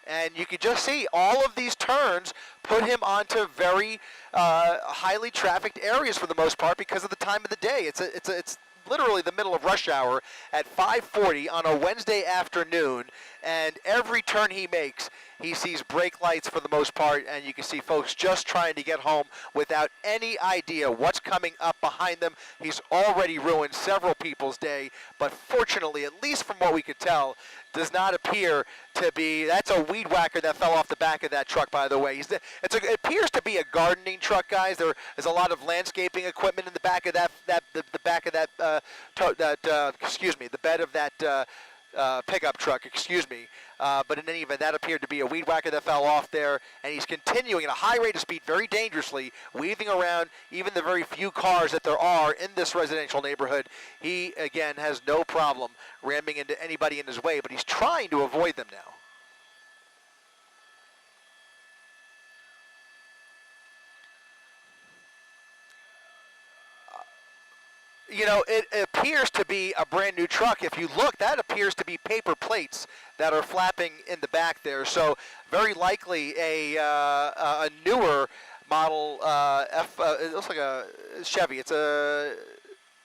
And you can just see all of these turns put him onto very highly trafficked areas for the most part because of the time of the day. It's literally the middle of rush hour at 5:40 on a Wednesday afternoon, and every turn he makes, he sees brake lights for the most part, and you can see folks just trying to get home without any idea what's coming up behind them. He's already ruined several people's day, but fortunately, at least from what we could tell, does not appear to be. That's a weed whacker that fell off the back of that truck, by the way. It appears to be a gardening truck, guys. There is a lot of landscaping equipment in the back of the bed of that pickup truck, excuse me. But in any event, that appeared to be a weed whacker that fell off there, and he's continuing at a high rate of speed, very dangerously, weaving around even the very few cars that there are in this residential neighborhood. He, again, has no problem ramming into anybody in his way, but he's trying to avoid them now. You know, it appears to be a brand new truck. If you look, that appears to be paper plates that are flapping in the back there. So very likely a newer model it looks like a Chevy. It's a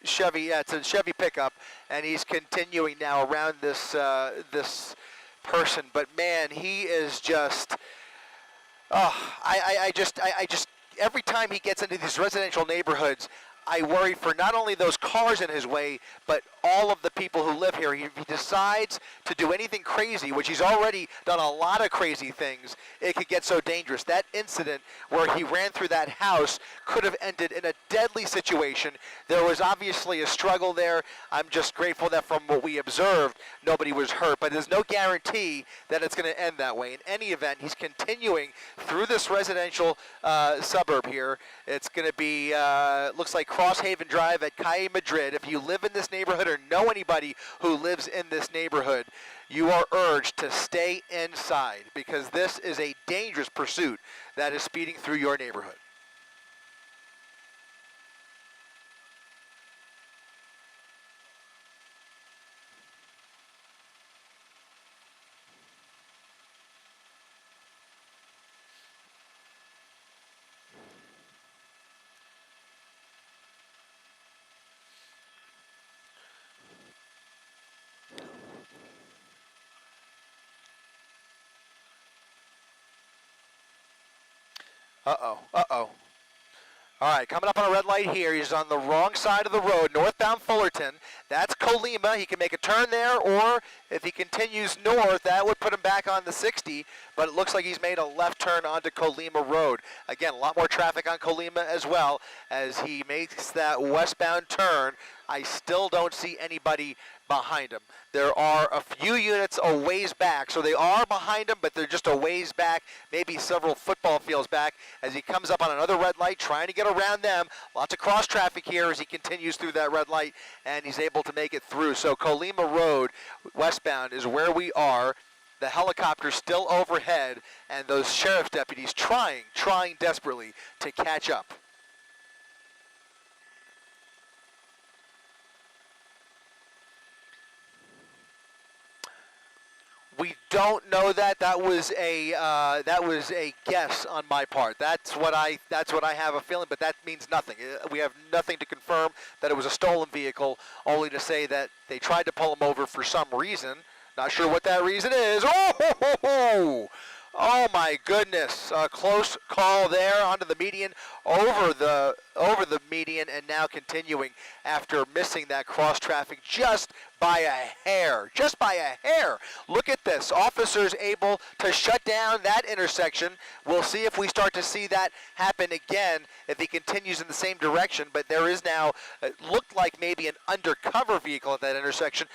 Chevy. Yeah, it's a Chevy pickup, and he's continuing now around this this person. But man, he is just. Oh, I just every time he gets into these residential neighborhoods, I worry for not only those cars in his way, but all of the people who live here. If he decides to do anything crazy, which he's already done a lot of crazy things, it could get so dangerous. That incident where he ran through that house could have ended in a deadly situation. There was obviously a struggle there. I'm just grateful that from what we observed, nobody was hurt, but there's no guarantee that it's going to end that way. In any event, he's continuing through this residential suburb here. It's going to be, looks like Crosshaven Drive at Calle Madrid. If you live in this neighborhood or know anybody who lives in this neighborhood, you are urged to stay inside because this is a dangerous pursuit that is speeding through your neighborhood. Uh-oh, uh-oh. All right, coming up on a red light here. He's on the wrong side of the road, northbound Fullerton. That's Colima. He can make a turn there, or if he continues north, that would put him back on the 60, but it looks like he's made a left turn onto Colima Road. Again, a lot more traffic on Colima as well as he makes that westbound turn. I still don't see anybody behind him. There are a few units a ways back, so they are behind him, but they're just a ways back, maybe several football fields back, as he comes up on another red light, trying to get around them. Lots of cross traffic here as he continues through that red light, and he's able to make it through. So Colima Road, westbound, is where we are. The helicopter's still overhead, and those sheriff's deputies trying desperately to catch up. We don't know that. That was a guess on my part. That's what I have a feeling, but that means nothing. We have nothing to confirm that it was a stolen vehicle, only to say that they tried to pull him over for some reason. Not sure what that reason is. Oh my goodness! A close call there onto the median, over the median, and now continuing after missing that cross traffic just by a hair. Just by a hair. Look at this. Officers able to shut down that intersection. We'll see if we start to see that happen again if he continues in the same direction. But there is now, it looked like maybe an undercover vehicle at that intersection.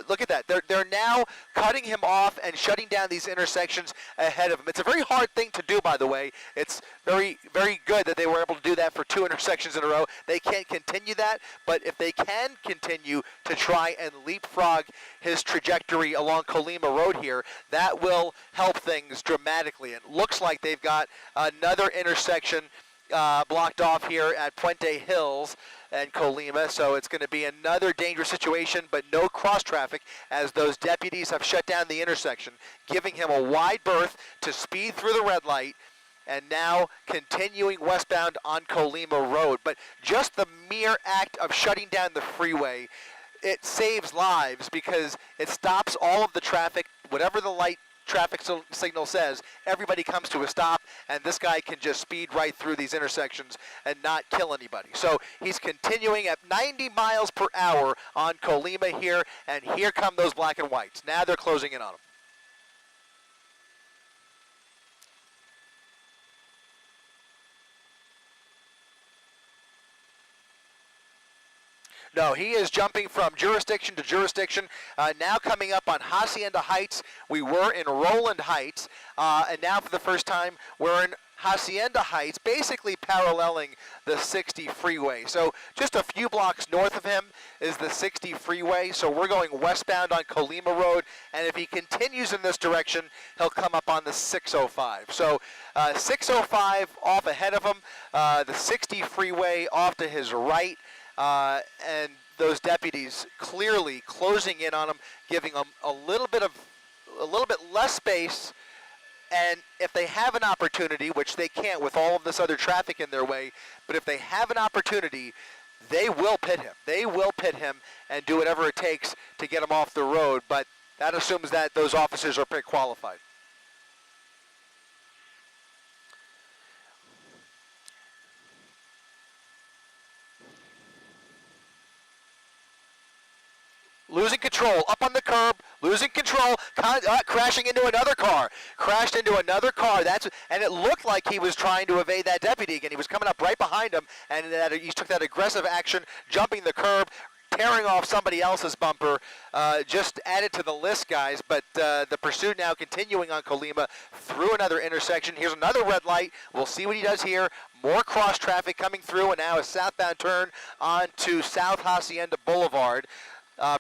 Look at that. They're now cutting him off and shutting down these intersections ahead of him. It's a very hard thing to do, by the way. It's very, very good that they were able to do that for 2 intersections in a row. They can't continue that, but if they can continue to try and leapfrog his trajectory along Colima Road here, that will help things dramatically. It looks like they've got another intersection blocked off here at Puente Hills and Colima, so it's going to be another dangerous situation, but no cross traffic as those deputies have shut down the intersection, giving him a wide berth to speed through the red light, and now continuing westbound on Colima Road. But just the mere act of shutting down the freeway, it saves lives because it stops all of the traffic. Whatever the light traffic signal says, everybody comes to a stop, and this guy can just speed right through these intersections and not kill anybody. So he's continuing at 90 miles per hour on Colima here, and here come those black and whites. Now they're closing in on him. No, he is jumping from jurisdiction to jurisdiction. Now coming up on Hacienda Heights. We were in Roland Heights, and now for the first time we're in Hacienda Heights, basically paralleling the 60 freeway. So just a few blocks north of him is the 60 freeway. So we're going westbound on Colima Road, and if he continues in this direction, he'll come up on the 605. So 605 off ahead of him, the 60 freeway off to his right, and those deputies clearly closing in on him, giving him a little bit less space. And if they have an opportunity, which they can't with all of this other traffic in their way, but if they have an opportunity, they will pit him. They will pit him and do whatever it takes to get him off the road, but that assumes that those officers are pit qualified. Losing control, up on the curb, losing control, crashing into another car. Crashed into another car. And it looked like he was trying to evade that deputy again. He was coming up right behind him, and he took that aggressive action, jumping the curb, tearing off somebody else's bumper. Just added to the list, guys. But the pursuit now continuing on Colima through another intersection. Here's another red light. We'll see what he does here. More cross traffic coming through, and now a southbound turn onto South Hacienda Boulevard.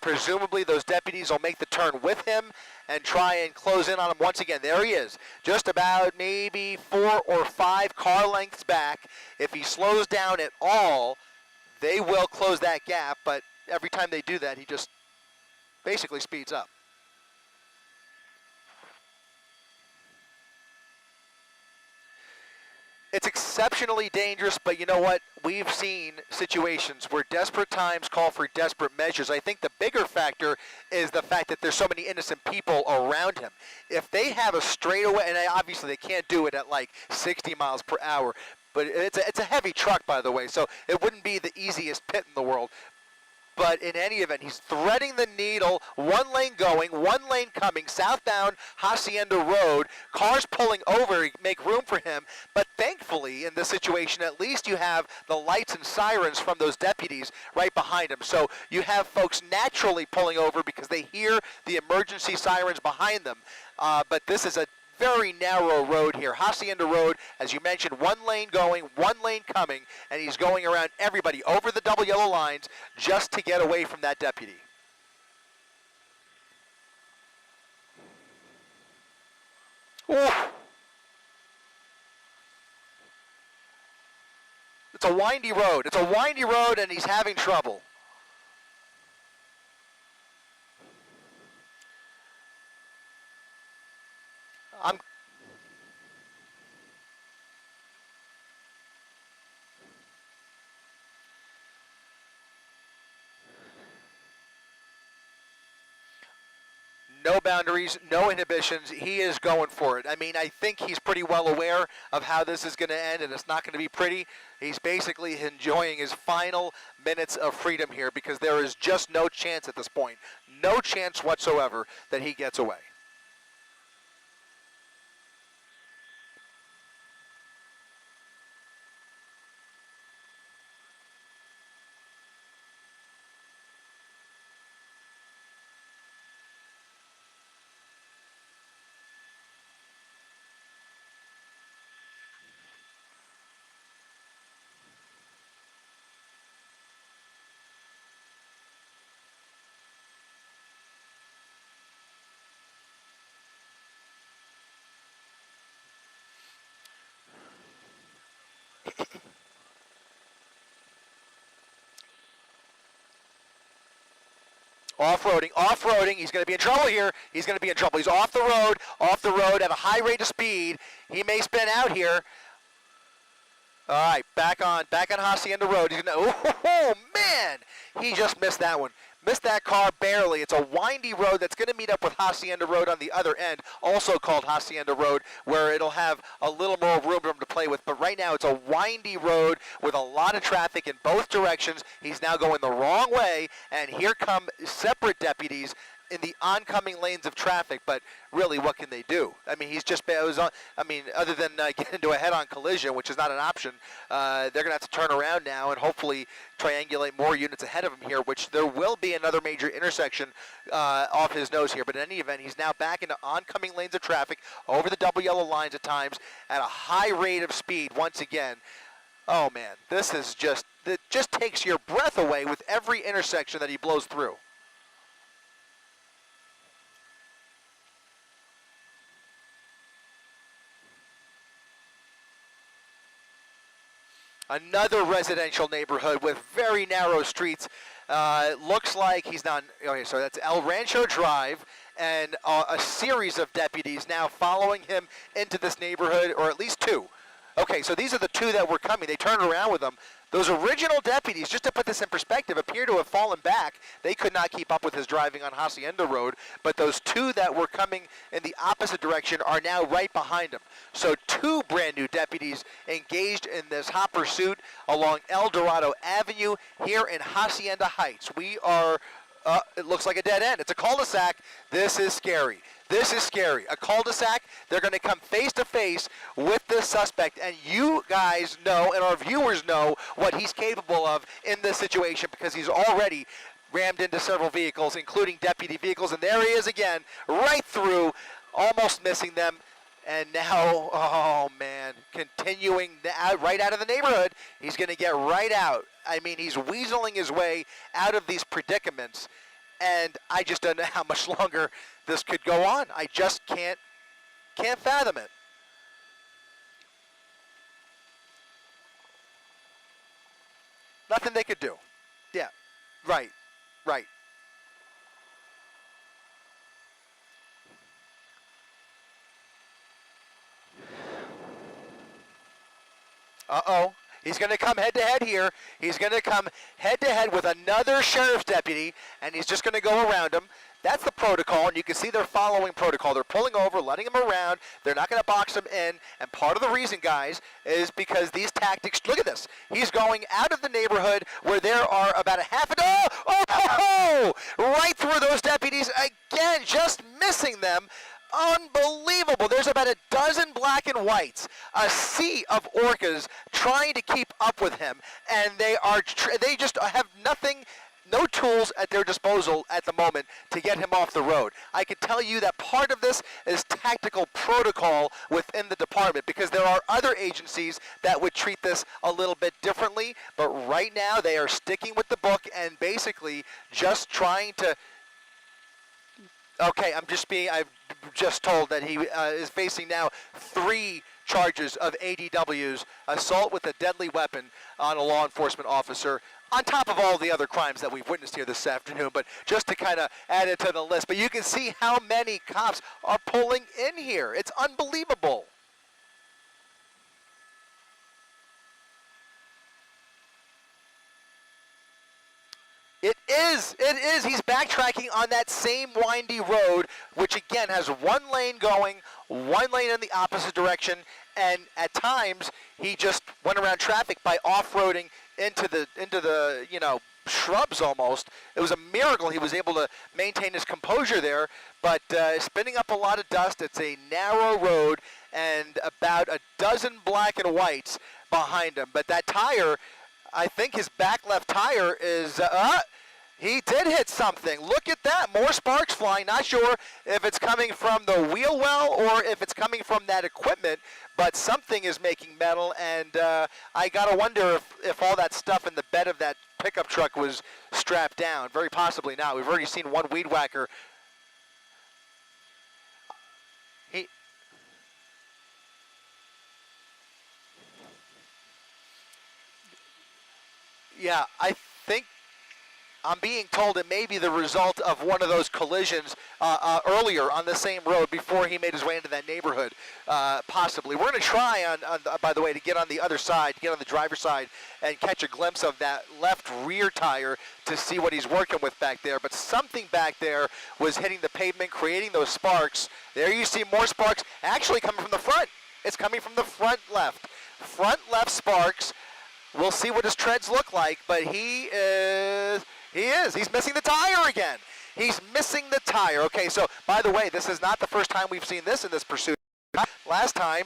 Presumably those deputies will make the turn with him and try and close in on him once again. There he is, just about maybe 4 or 5 car lengths back. If he slows down at all, they will close that gap, but every time they do that, he just basically speeds up. It's exceptionally dangerous, but you know what? We've seen situations where desperate times call for desperate measures. I think the bigger factor is the fact that there's so many innocent people around him. If they have a straightaway, and obviously they can't do it at like 60 miles per hour, but it's a heavy truck, by the way, so it wouldn't be the easiest pit in the world. But in any event, he's threading the needle, one lane going, one lane coming, southbound Hacienda Road, cars pulling over, make room for him. But thankfully, in this situation, at least you have the lights and sirens from those deputies right behind him. So you have folks naturally pulling over because they hear the emergency sirens behind them. But this is a very narrow road here. Hacienda Road, as you mentioned, one lane going, one lane coming, and he's going around everybody over the double yellow lines just to get away from that deputy. Ooh. It's a windy road. It's a windy road, and he's having trouble. No boundaries, no inhibitions. He is going for it. I mean, I think he's pretty well aware of how this is going to end, and it's not going to be pretty. He's basically enjoying his final minutes of freedom here because there is just no chance at this point, no chance whatsoever that he gets away. Off-roading, he's going to be in trouble here. He's going to be in trouble. He's off the road at a high rate of speed. He may spin out here. All right, back on Hacienda Road. He's going to, oh, man, he just missed that one. Missed that car barely. It's a windy road that's going to meet up with Hacienda Road on the other end, also called Hacienda Road, where it'll have a little more room for him to play with. But right now it's a windy road with a lot of traffic in both directions. He's now going the wrong way, and here come separate deputies in the oncoming lanes of traffic, but really, what can they do? I mean, he's just, other than get into a head-on collision, which is not an option, they're going to have to turn around now and hopefully triangulate more units ahead of him here, which there will be another major intersection off his nose here. But in any event, he's now back into oncoming lanes of traffic over the double yellow lines at times at a high rate of speed once again. Oh, man, this is just, it just takes your breath away with every intersection that he blows through. Another residential neighborhood with very narrow streets. Looks like he's not, okay, so that's El Rancho Drive, and a series of deputies now following him into this neighborhood, or at least two. Okay, so these are the two that were coming. They turned around with them. Those original deputies, just to put this in perspective, appear to have fallen back. They could not keep up with his driving on Hacienda Road, but those two that were coming in the opposite direction are now right behind him. So two brand new deputies engaged in this hot pursuit along El Dorado Avenue here in Hacienda Heights. We are, it looks like a dead end. It's a cul-de-sac. This is scary. This is scary. A cul-de-sac, they're going to come face-to-face with the suspect, and you guys know, and our viewers know, what he's capable of in this situation, because he's already rammed into several vehicles, including deputy vehicles, and there he is again, right through, almost missing them, and now, oh man, continuing right out of the neighborhood. He's going to get right out. I mean, he's weaseling his way out of these predicaments, and I just don't know how much longer this could go on. I just can't fathom it. Nothing they could do. Yeah, right. Uh-oh. He's going to come head-to-head here. He's going to come head-to-head with another sheriff's deputy, and he's just going to go around him. That's the protocol, and you can see they're following protocol. They're pulling over, letting him around. They're not going to box him in, and part of the reason, guys, is because these tactics, look at this. He's going out of the neighborhood where there are about a half a dozen, right through those deputies, again, just missing them. Unbelievable. There's about a dozen black and whites, a sea of orcas trying to keep up with him, and they just have no tools at their disposal at the moment to get him off the road. I can tell you that part of this is tactical protocol within the department, because there are other agencies that would treat this a little bit differently, but right now they are sticking with the book and basically just trying to. Okay, I've just told that he is facing now 3 charges of ADWs, assault with a deadly weapon on a law enforcement officer, on top of all the other crimes that we've witnessed here this afternoon, but just to kind of add it to the list. But you can see how many cops are pulling in here. It's unbelievable. It is. He's backtracking on that same windy road, which again has one lane going, one lane in the opposite direction, and at times he just went around traffic by off-roading into the shrubs almost. It was a miracle he was able to maintain his composure there, but spinning up a lot of dust. It's a narrow road and about a dozen black and whites behind him. But that tire, I think his back left tire is, he did hit something. Look at that, more sparks flying. Not sure if it's coming from the wheel well or if it's coming from that equipment, but something is making metal, and I gotta wonder if all that stuff in the bed of that pickup truck was strapped down. Very possibly not. We've already seen one weed whacker. Yeah, I think I'm being told it may be the result of one of those collisions earlier on the same road before he made his way into that neighborhood, possibly. We're going to try, by the way, to get on the other side, get on the driver's side, and catch a glimpse of that left rear tire to see what he's working with back there. But something back there was hitting the pavement, creating those sparks. There you see more sparks actually coming from the front. It's coming from the front left. Front left sparks. We'll see what his treads look like, but he's missing the tire again. He's missing the tire. Okay, so by the way, this is not the first time we've seen this in this pursuit. Last time,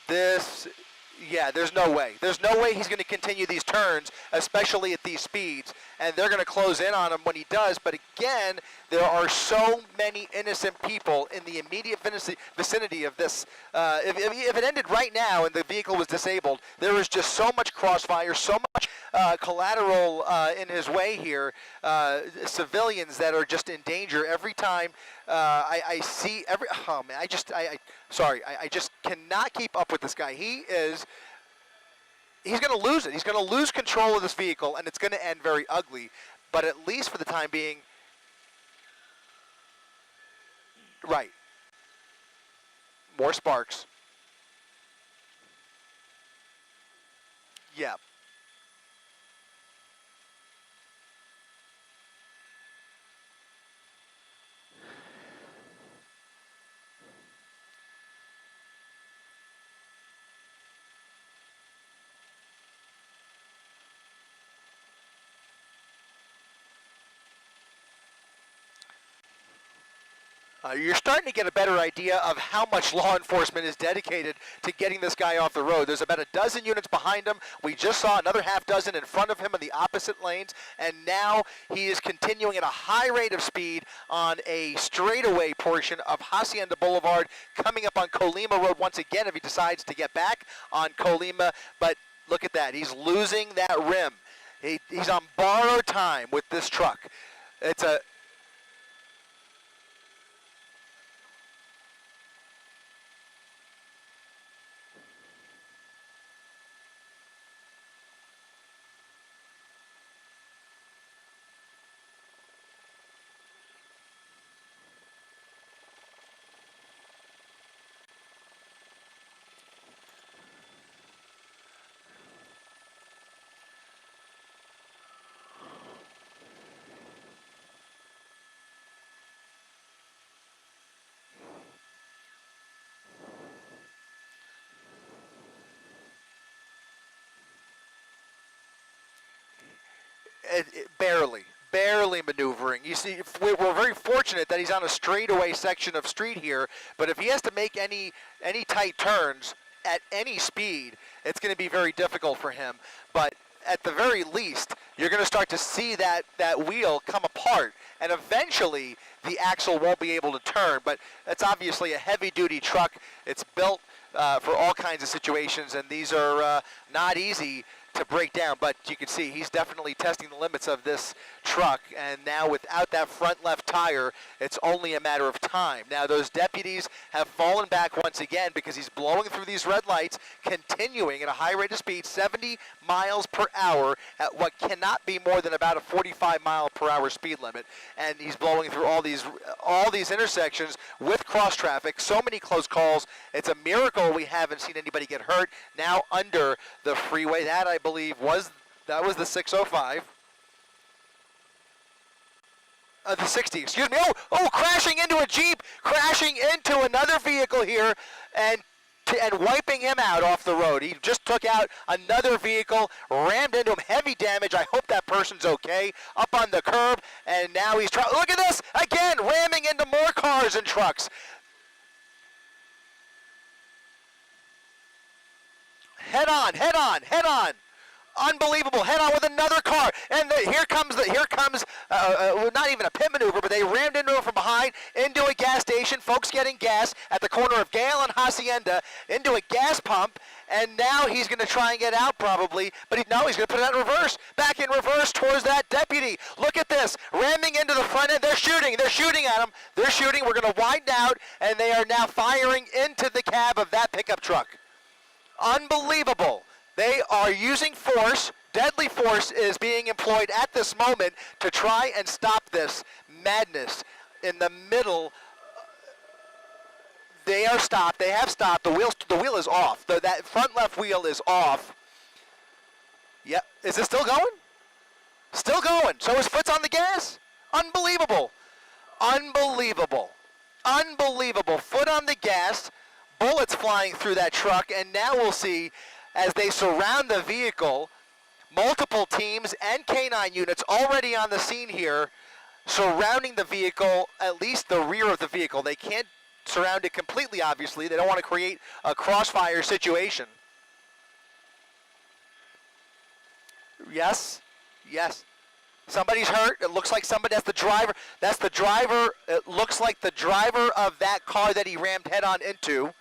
there's no way. There's no way he's going to continue these turns, especially at these speeds, and they're going to close in on him when he does. But again, there are so many innocent people in the immediate vicinity of this. If it ended right now and the vehicle was disabled, there is just so much crossfire, so much collateral in his way here, civilians that are just in danger every time I see every. Oh man, I just cannot keep up with this guy. He's going to lose it. He's going to lose control of this vehicle, and it's going to end very ugly. But at least for the time being, right. More sparks. Yeah. You're starting to get a better idea of how much law enforcement is dedicated to getting this guy off the road. There's about a dozen units behind him. We just saw another half dozen in front of him in the opposite lanes, and now he is continuing at a high rate of speed on a straightaway portion of Hacienda Boulevard, coming up on Colima Road once again if he decides to get back on Colima. But look at that. He's losing that rim. He's on borrowed time with this truck. It's a... barely maneuvering. You see, we're very fortunate that he's on a straightaway section of street here, but if he has to make any tight turns at any speed, it's going to be very difficult for him. But at the very least, you're going to start to see that wheel come apart, and eventually the axle won't be able to turn. But it's obviously a heavy-duty truck. It's built for all kinds of situations, and these are not easy to break down, but you can see he's definitely testing the limits of this truck, and now without that front left tire, it's only a matter of time. Now those deputies have fallen back once again because he's blowing through these red lights, continuing at a high rate of speed, 70 miles per hour at what cannot be more than about a 45 mile per hour speed limit, and he's blowing through all these intersections with cross traffic. So many close calls. It's a miracle we haven't seen anybody get hurt. Now under the freeway, that I believe was the 605. The 60, excuse me. Oh, crashing into a Jeep, crashing into another vehicle here, and wiping him out off the road. He just took out another vehicle, rammed into him, heavy damage. I hope that person's okay. Up on the curb, and now he's trying. Look at this again, ramming into more cars and trucks. Head on, head on, head on. Unbelievable, head on with another car, and here comes not even a pit maneuver, but they rammed into him from behind, into a gas station, folks getting gas at the corner of Gale and Hacienda, into a gas pump, and now he's going to try and get out probably, but he's going to put it out in reverse, back in reverse towards that deputy. Look at this, ramming into the front end. They're shooting at him, we're going to widen out, and they are now firing into the cab of that pickup truck. Unbelievable. They are using force. Deadly force is being employed at this moment to try and stop this madness in the middle. They are stopped. They have stopped. The wheel is off. That front left wheel is off. Yep. Is it still going? Still going. So his foot's on the gas. Unbelievable. Unbelievable. Unbelievable. Foot on the gas. Bullets flying through that truck. And now we'll see, as they surround the vehicle, Multiple teams and canine units already on the scene here, surrounding the vehicle, at least the rear of the vehicle. They can't surround it completely, obviously. They don't want to create a crossfire situation. Yes, yes. Somebody's hurt. It looks like somebody, that's the driver. That's the driver. It looks like the driver of that car that he rammed head on into.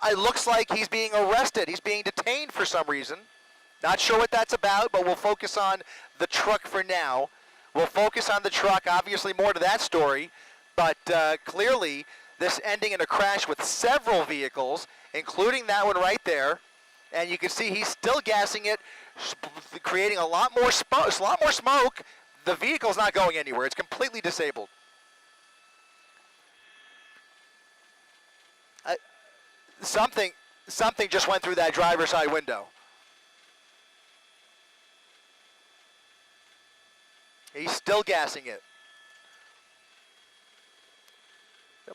It looks like he's being arrested. He's being detained for some reason. Not sure what that's about, but we'll focus on the truck for now. We'll focus on the truck, obviously more to that story, but clearly this ending in a crash with several vehicles, including that one right there. And you can see he's still gassing it, creating a lot more smoke. The vehicle's not going anywhere. It's completely disabled. Something just went through that driver's side window. He's still gassing it.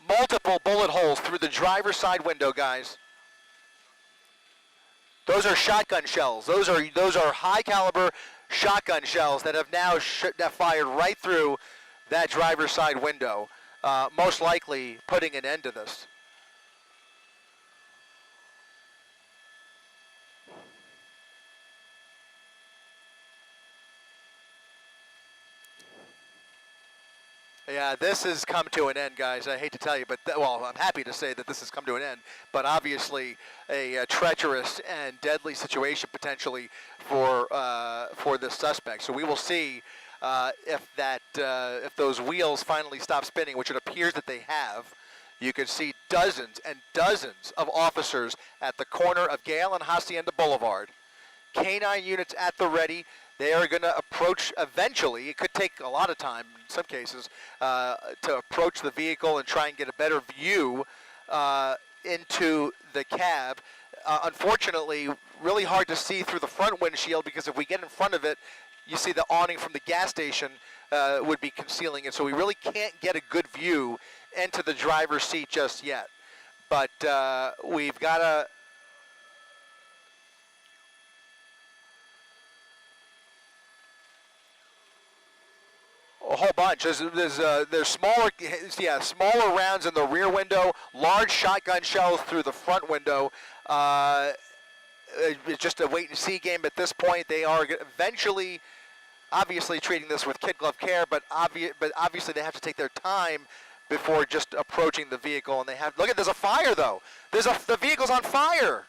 Multiple bullet holes through the driver's side window, guys. Those are shotgun shells. Those are high caliber shotgun shells that have now fired right through that driver's side window, most likely putting an end to this. Yeah, this has come to an end, guys. I hate to tell you, but well, I'm happy to say that this has come to an end. But obviously, a treacherous and deadly situation potentially for the suspect. So we will see if those wheels finally stop spinning, which it appears that they have. You can see dozens and dozens of officers at the corner of Gale and Hacienda Boulevard. Canine units at the ready. They are going to approach eventually. It could take a lot of time in some cases to approach the vehicle and try and get a better view into the cab. Unfortunately, really hard to see through the front windshield because if we get in front of it, you see the awning from the gas station would be concealing it. So we really can't get a good view into the driver's seat just yet. But we've got to... A whole bunch. There's smaller rounds in the rear window, large shotgun shells through the front window. It's just a wait and see game at this point. They are eventually, obviously, treating this with kid glove care, but obviously they have to take their time before just approaching the vehicle. And they have look at there's a fire though. The vehicle's on fire.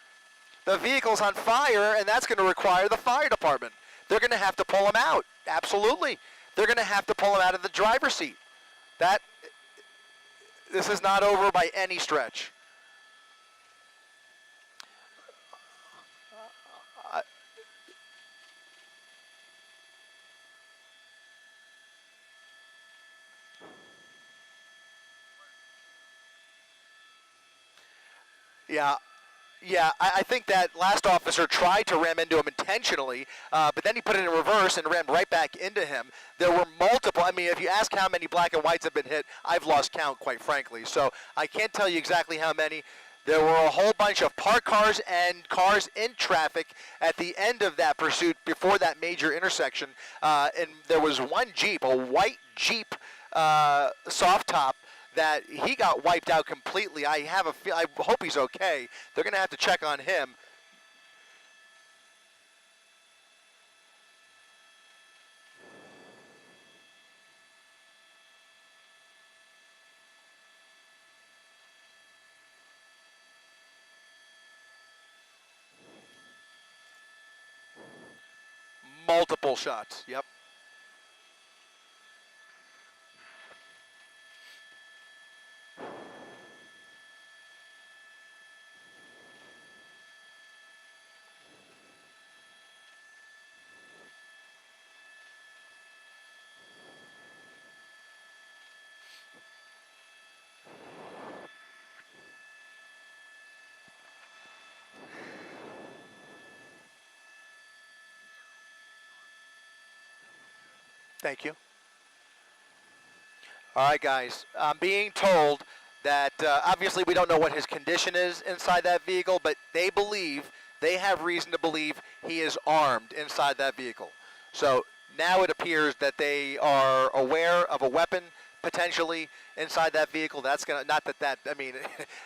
The vehicle's on fire, and that's going to require the fire department. They're going to have to pull them out. Absolutely. They're going to have to pull him out of the driver's seat. This is not over by any stretch. Yeah, I think that last officer tried to ram into him intentionally, but then he put it in reverse and rammed right back into him. There were multiple, I mean, if you ask how many black and whites have been hit, I've lost count, quite frankly. So I can't tell you exactly how many. There were a whole bunch of parked cars and cars in traffic at the end of that pursuit before that major intersection. And there was one Jeep, a white Jeep soft top, that he got wiped out completely. I hope he's okay. They're going to have to check on him. Multiple shots. Yep. Thank you. All right, guys. I'm being told that obviously we don't know what his condition is inside that vehicle, but they believe they have reason to believe he is armed inside that vehicle. So now it appears that they are aware of a weapon potentially inside that vehicle. That's gonna, not that I mean,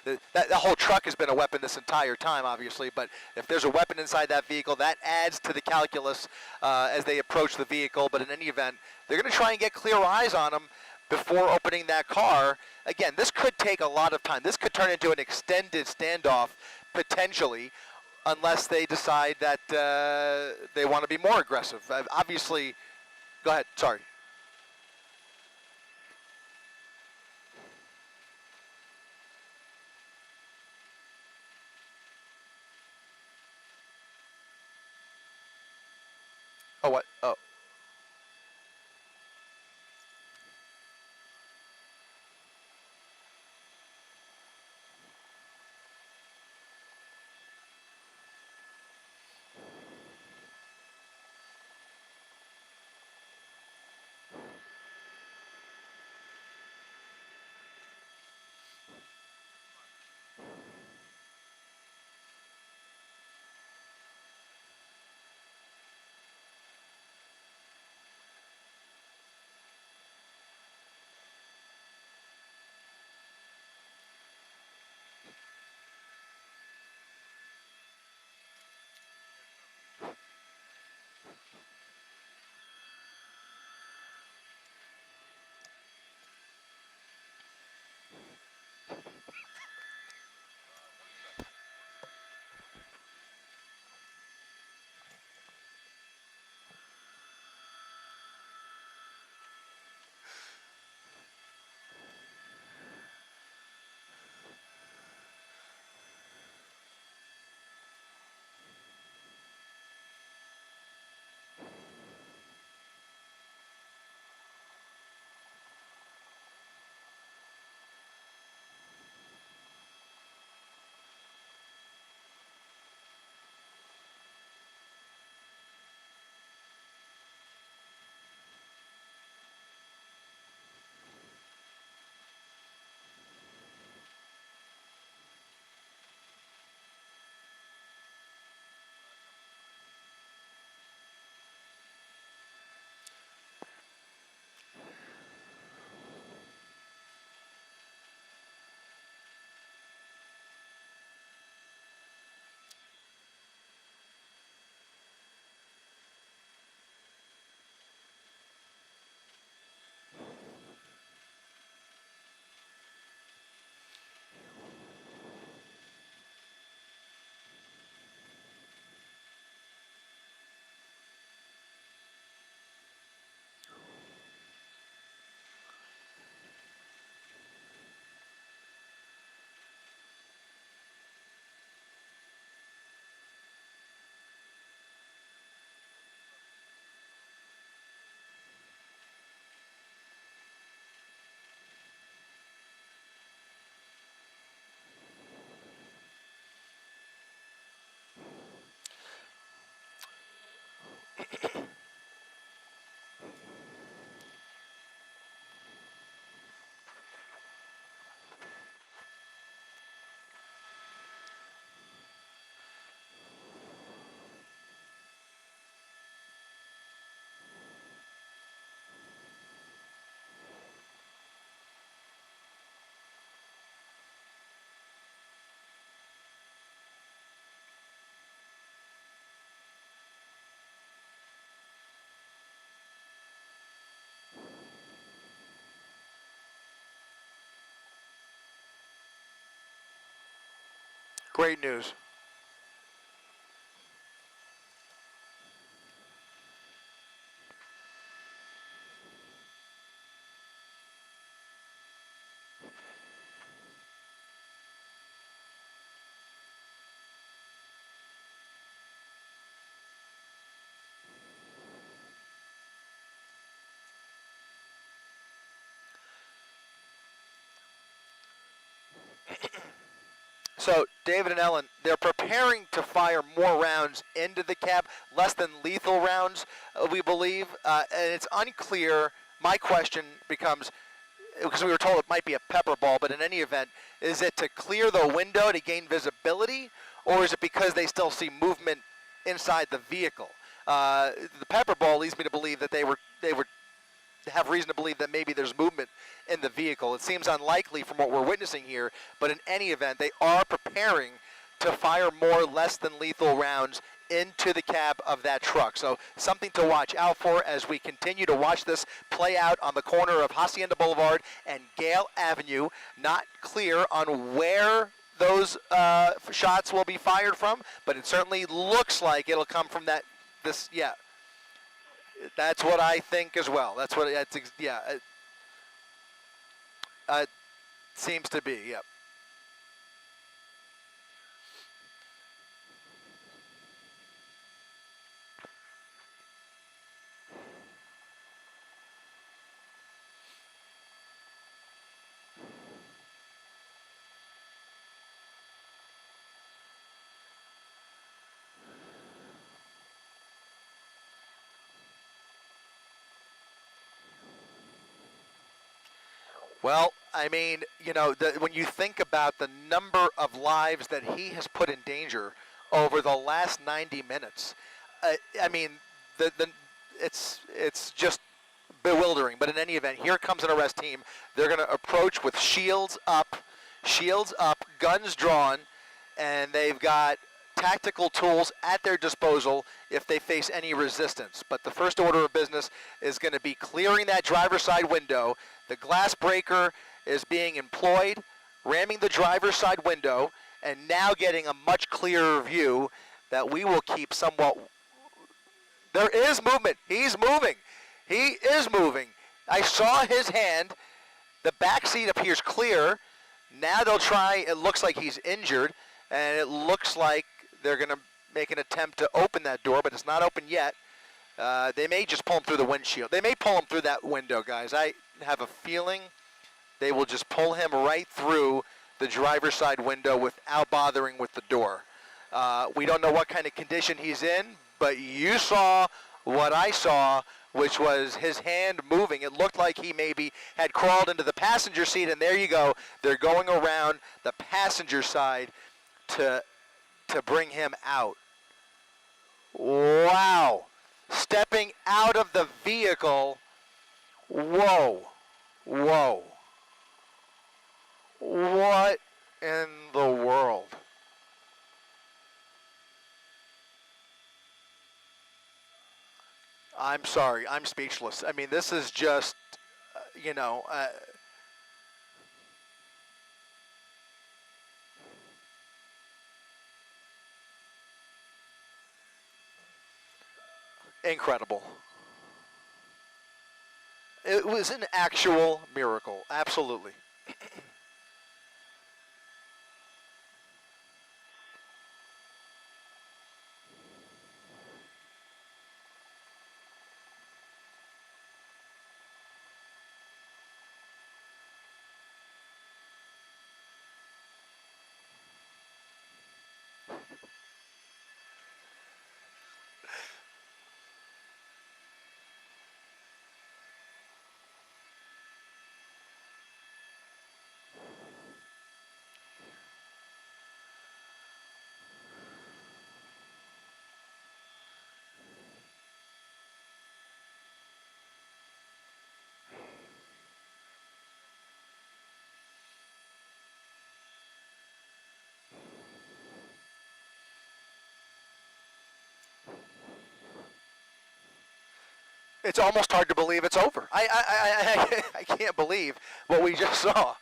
that the whole truck has been a weapon this entire time, obviously. But if there's a weapon inside that vehicle, that adds to the calculus as they approach the vehicle. But in any event, they're gonna try and get clear eyes on him before opening that car. Again, this could take a lot of time. This could turn into an extended standoff potentially, unless they decide that they want to be more aggressive. Obviously, go ahead. Sorry. Oh, what? Oh. Great news. So, David and Ellen, they're preparing to fire more rounds into the cab, less than lethal rounds, we believe, and it's unclear. My question becomes, because we were told it might be a pepper ball, but in any event, is it to clear the window to gain visibility, or is it because they still see movement inside the vehicle? The pepper ball leads me to believe that they would have reason to believe that maybe there's movement in the vehicle. It seems unlikely from what we're witnessing here, but in any event, they are preparing to fire more less than lethal rounds into the cab of that truck. So something to watch out for as we continue to watch this play out on the corner of Hacienda Boulevard and Gale Avenue. Not clear on where those shots will be fired from, but it certainly looks like it'll come from yeah. That's what I think as well. That's what it seems to be, yep. Well, I mean, you know, when you think about the number of lives that he has put in danger over the last 90 minutes, I mean, it's just bewildering. But in any event, here comes an arrest team. They're going to approach with shields up, guns drawn, and they've got tactical tools at their disposal if they face any resistance. But the first order of business is going to be clearing that driver's side window. The glass breaker is being employed, ramming the driver's side window, and now getting a much clearer view that we will keep somewhat. There is movement. He's moving. He is moving. I saw his hand. The back seat appears clear. Now they'll try. It looks like he's injured, and it looks like they're going to make an attempt to open that door, but it's not open yet. They may just pull him through the windshield. They may pull him through that window, guys. I have a feeling they will just pull him right through the driver's side window without bothering with the door. We don't know what kind of condition he's in, but you saw what I saw, which was his hand moving. It looked like he maybe had crawled into the passenger seat, and there you go. They're going around the passenger side to bring him out. Wow. Stepping out of the vehicle. Whoa. Whoa. What in the world? I'm sorry. I'm speechless. I mean, this is just, you know, incredible. It was an actual miracle. Absolutely. It's almost hard to believe it's over. I can't believe what we just saw.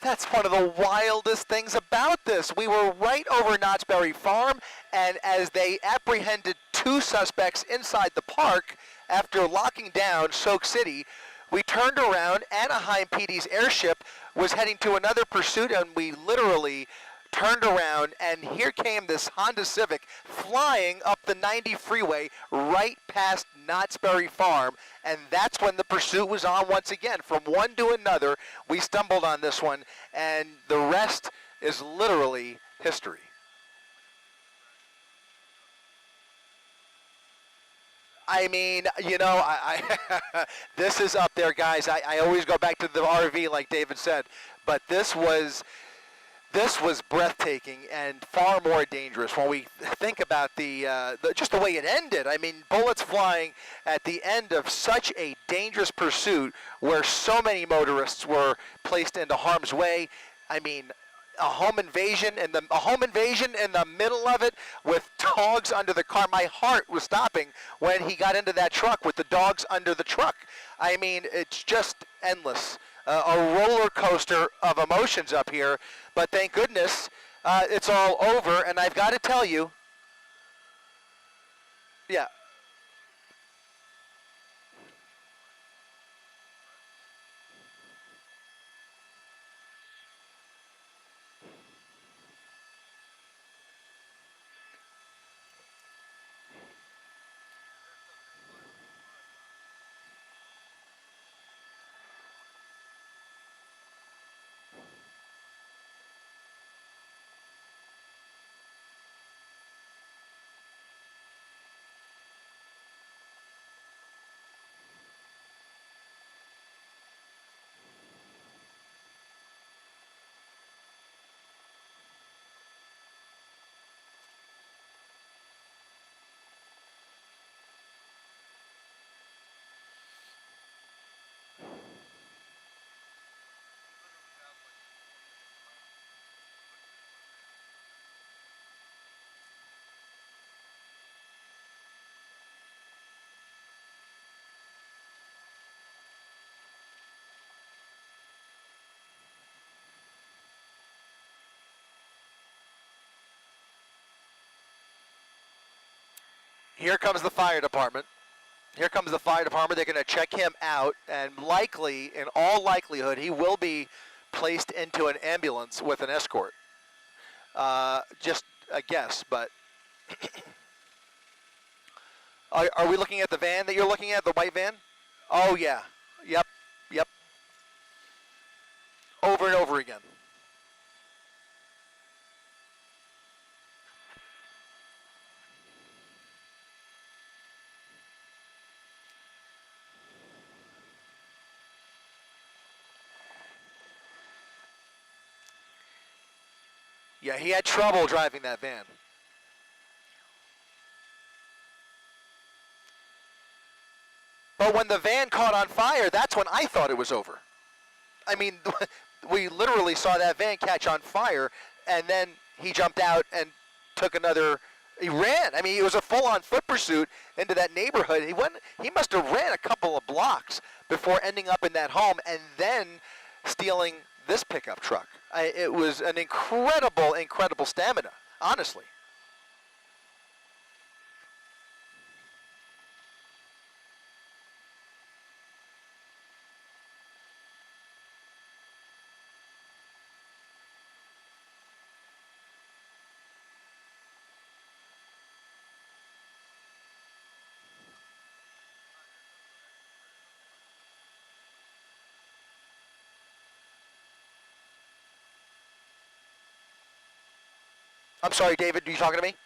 That's one of the wildest things about this. We were right over Knott's Berry Farm, and as they apprehended two suspects inside the park after locking down Soak City, we turned around. Anaheim PD's airship was heading to another pursuit, and we literally turned around, and here came this Honda Civic flying up the 90 freeway right past Knott's Berry Farm, and that's when the pursuit was on once again. From one to another, we stumbled on this one, and the rest is literally history. I mean, you know, this is up there, guys. I always go back to the RV, like David said, but this was breathtaking and far more dangerous when we think about just the way it ended. I mean, bullets flying at the end of such a dangerous pursuit where so many motorists were placed into harm's way. I mean, a home invasion in the middle of it with dogs under the car. My heart was stopping when he got into that truck with the dogs under the truck. I mean, it's just endless. A roller coaster of emotions up here, but thank goodness it's all over. And I've got to tell you, yeah. Here comes the fire department. Here comes the fire department. They're going to check him out, and likely, in all likelihood, he will be placed into an ambulance with an escort. Just a guess, but are we looking at the van that you're looking at, the white van? Oh, yeah. Yep. Yep. Over and over again. Yeah, he had trouble driving that van. But when the van caught on fire, that's when I thought it was over. I mean, we literally saw that van catch on fire, and then he jumped out and took another. He ran. I mean, it was a full-on foot pursuit into that neighborhood. He must have ran a couple of blocks before ending up in that home and then stealing this pickup truck. It was an incredible, incredible stamina, honestly. I'm sorry, David, are you talking to me?